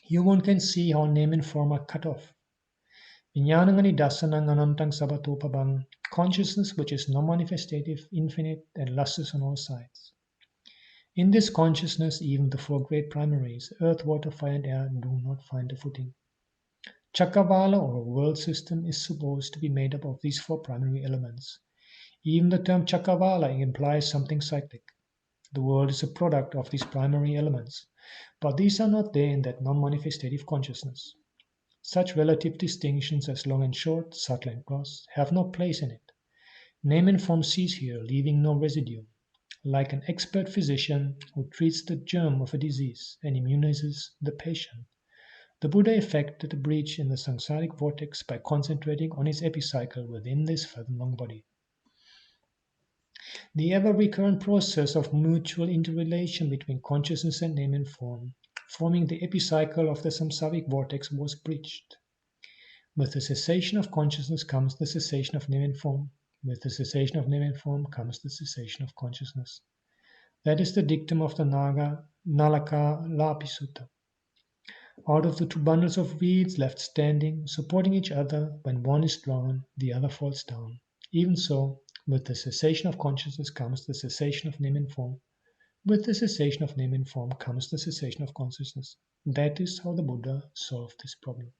Here one can see how name and form are cut off. Viññānaṃ anidasanaṃ anantaṃ sabbatopavam, consciousness which is non-manifestative, infinite, and lustrous on all sides. In this consciousness, even the four great primaries, earth, water, fire, and air, do not find a footing. Chakavala, or world system, is supposed to be made up of these four primary elements. Even the term Chakavala implies something cyclic. The world is a product of these primary elements, but these are not there in that non-manifestative consciousness. Such relative distinctions as long and short, subtle and gross, have no place in it. Name and form cease here, leaving no residue. Like an expert physician who treats the germ of a disease and immunizes the patient, the Buddha effected a breach in the samsaric vortex by concentrating on his epicycle within this fathom-long body. The ever-recurrent process of mutual interrelation between consciousness and name and form, forming the epicycle of the samsaric vortex, was breached. With the cessation of consciousness comes the cessation of name and form. With the cessation of name and form comes the cessation of consciousness. That is the dictum of the Nalaka Lapi Sutta. Out of the two bundles of reeds left standing, supporting each other, when one is drawn, the other falls down. Even so, with the cessation of consciousness comes the cessation of name and form. With the cessation of name and form comes the cessation of consciousness. That is how the Buddha solved this problem.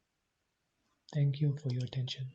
Thank you for your attention.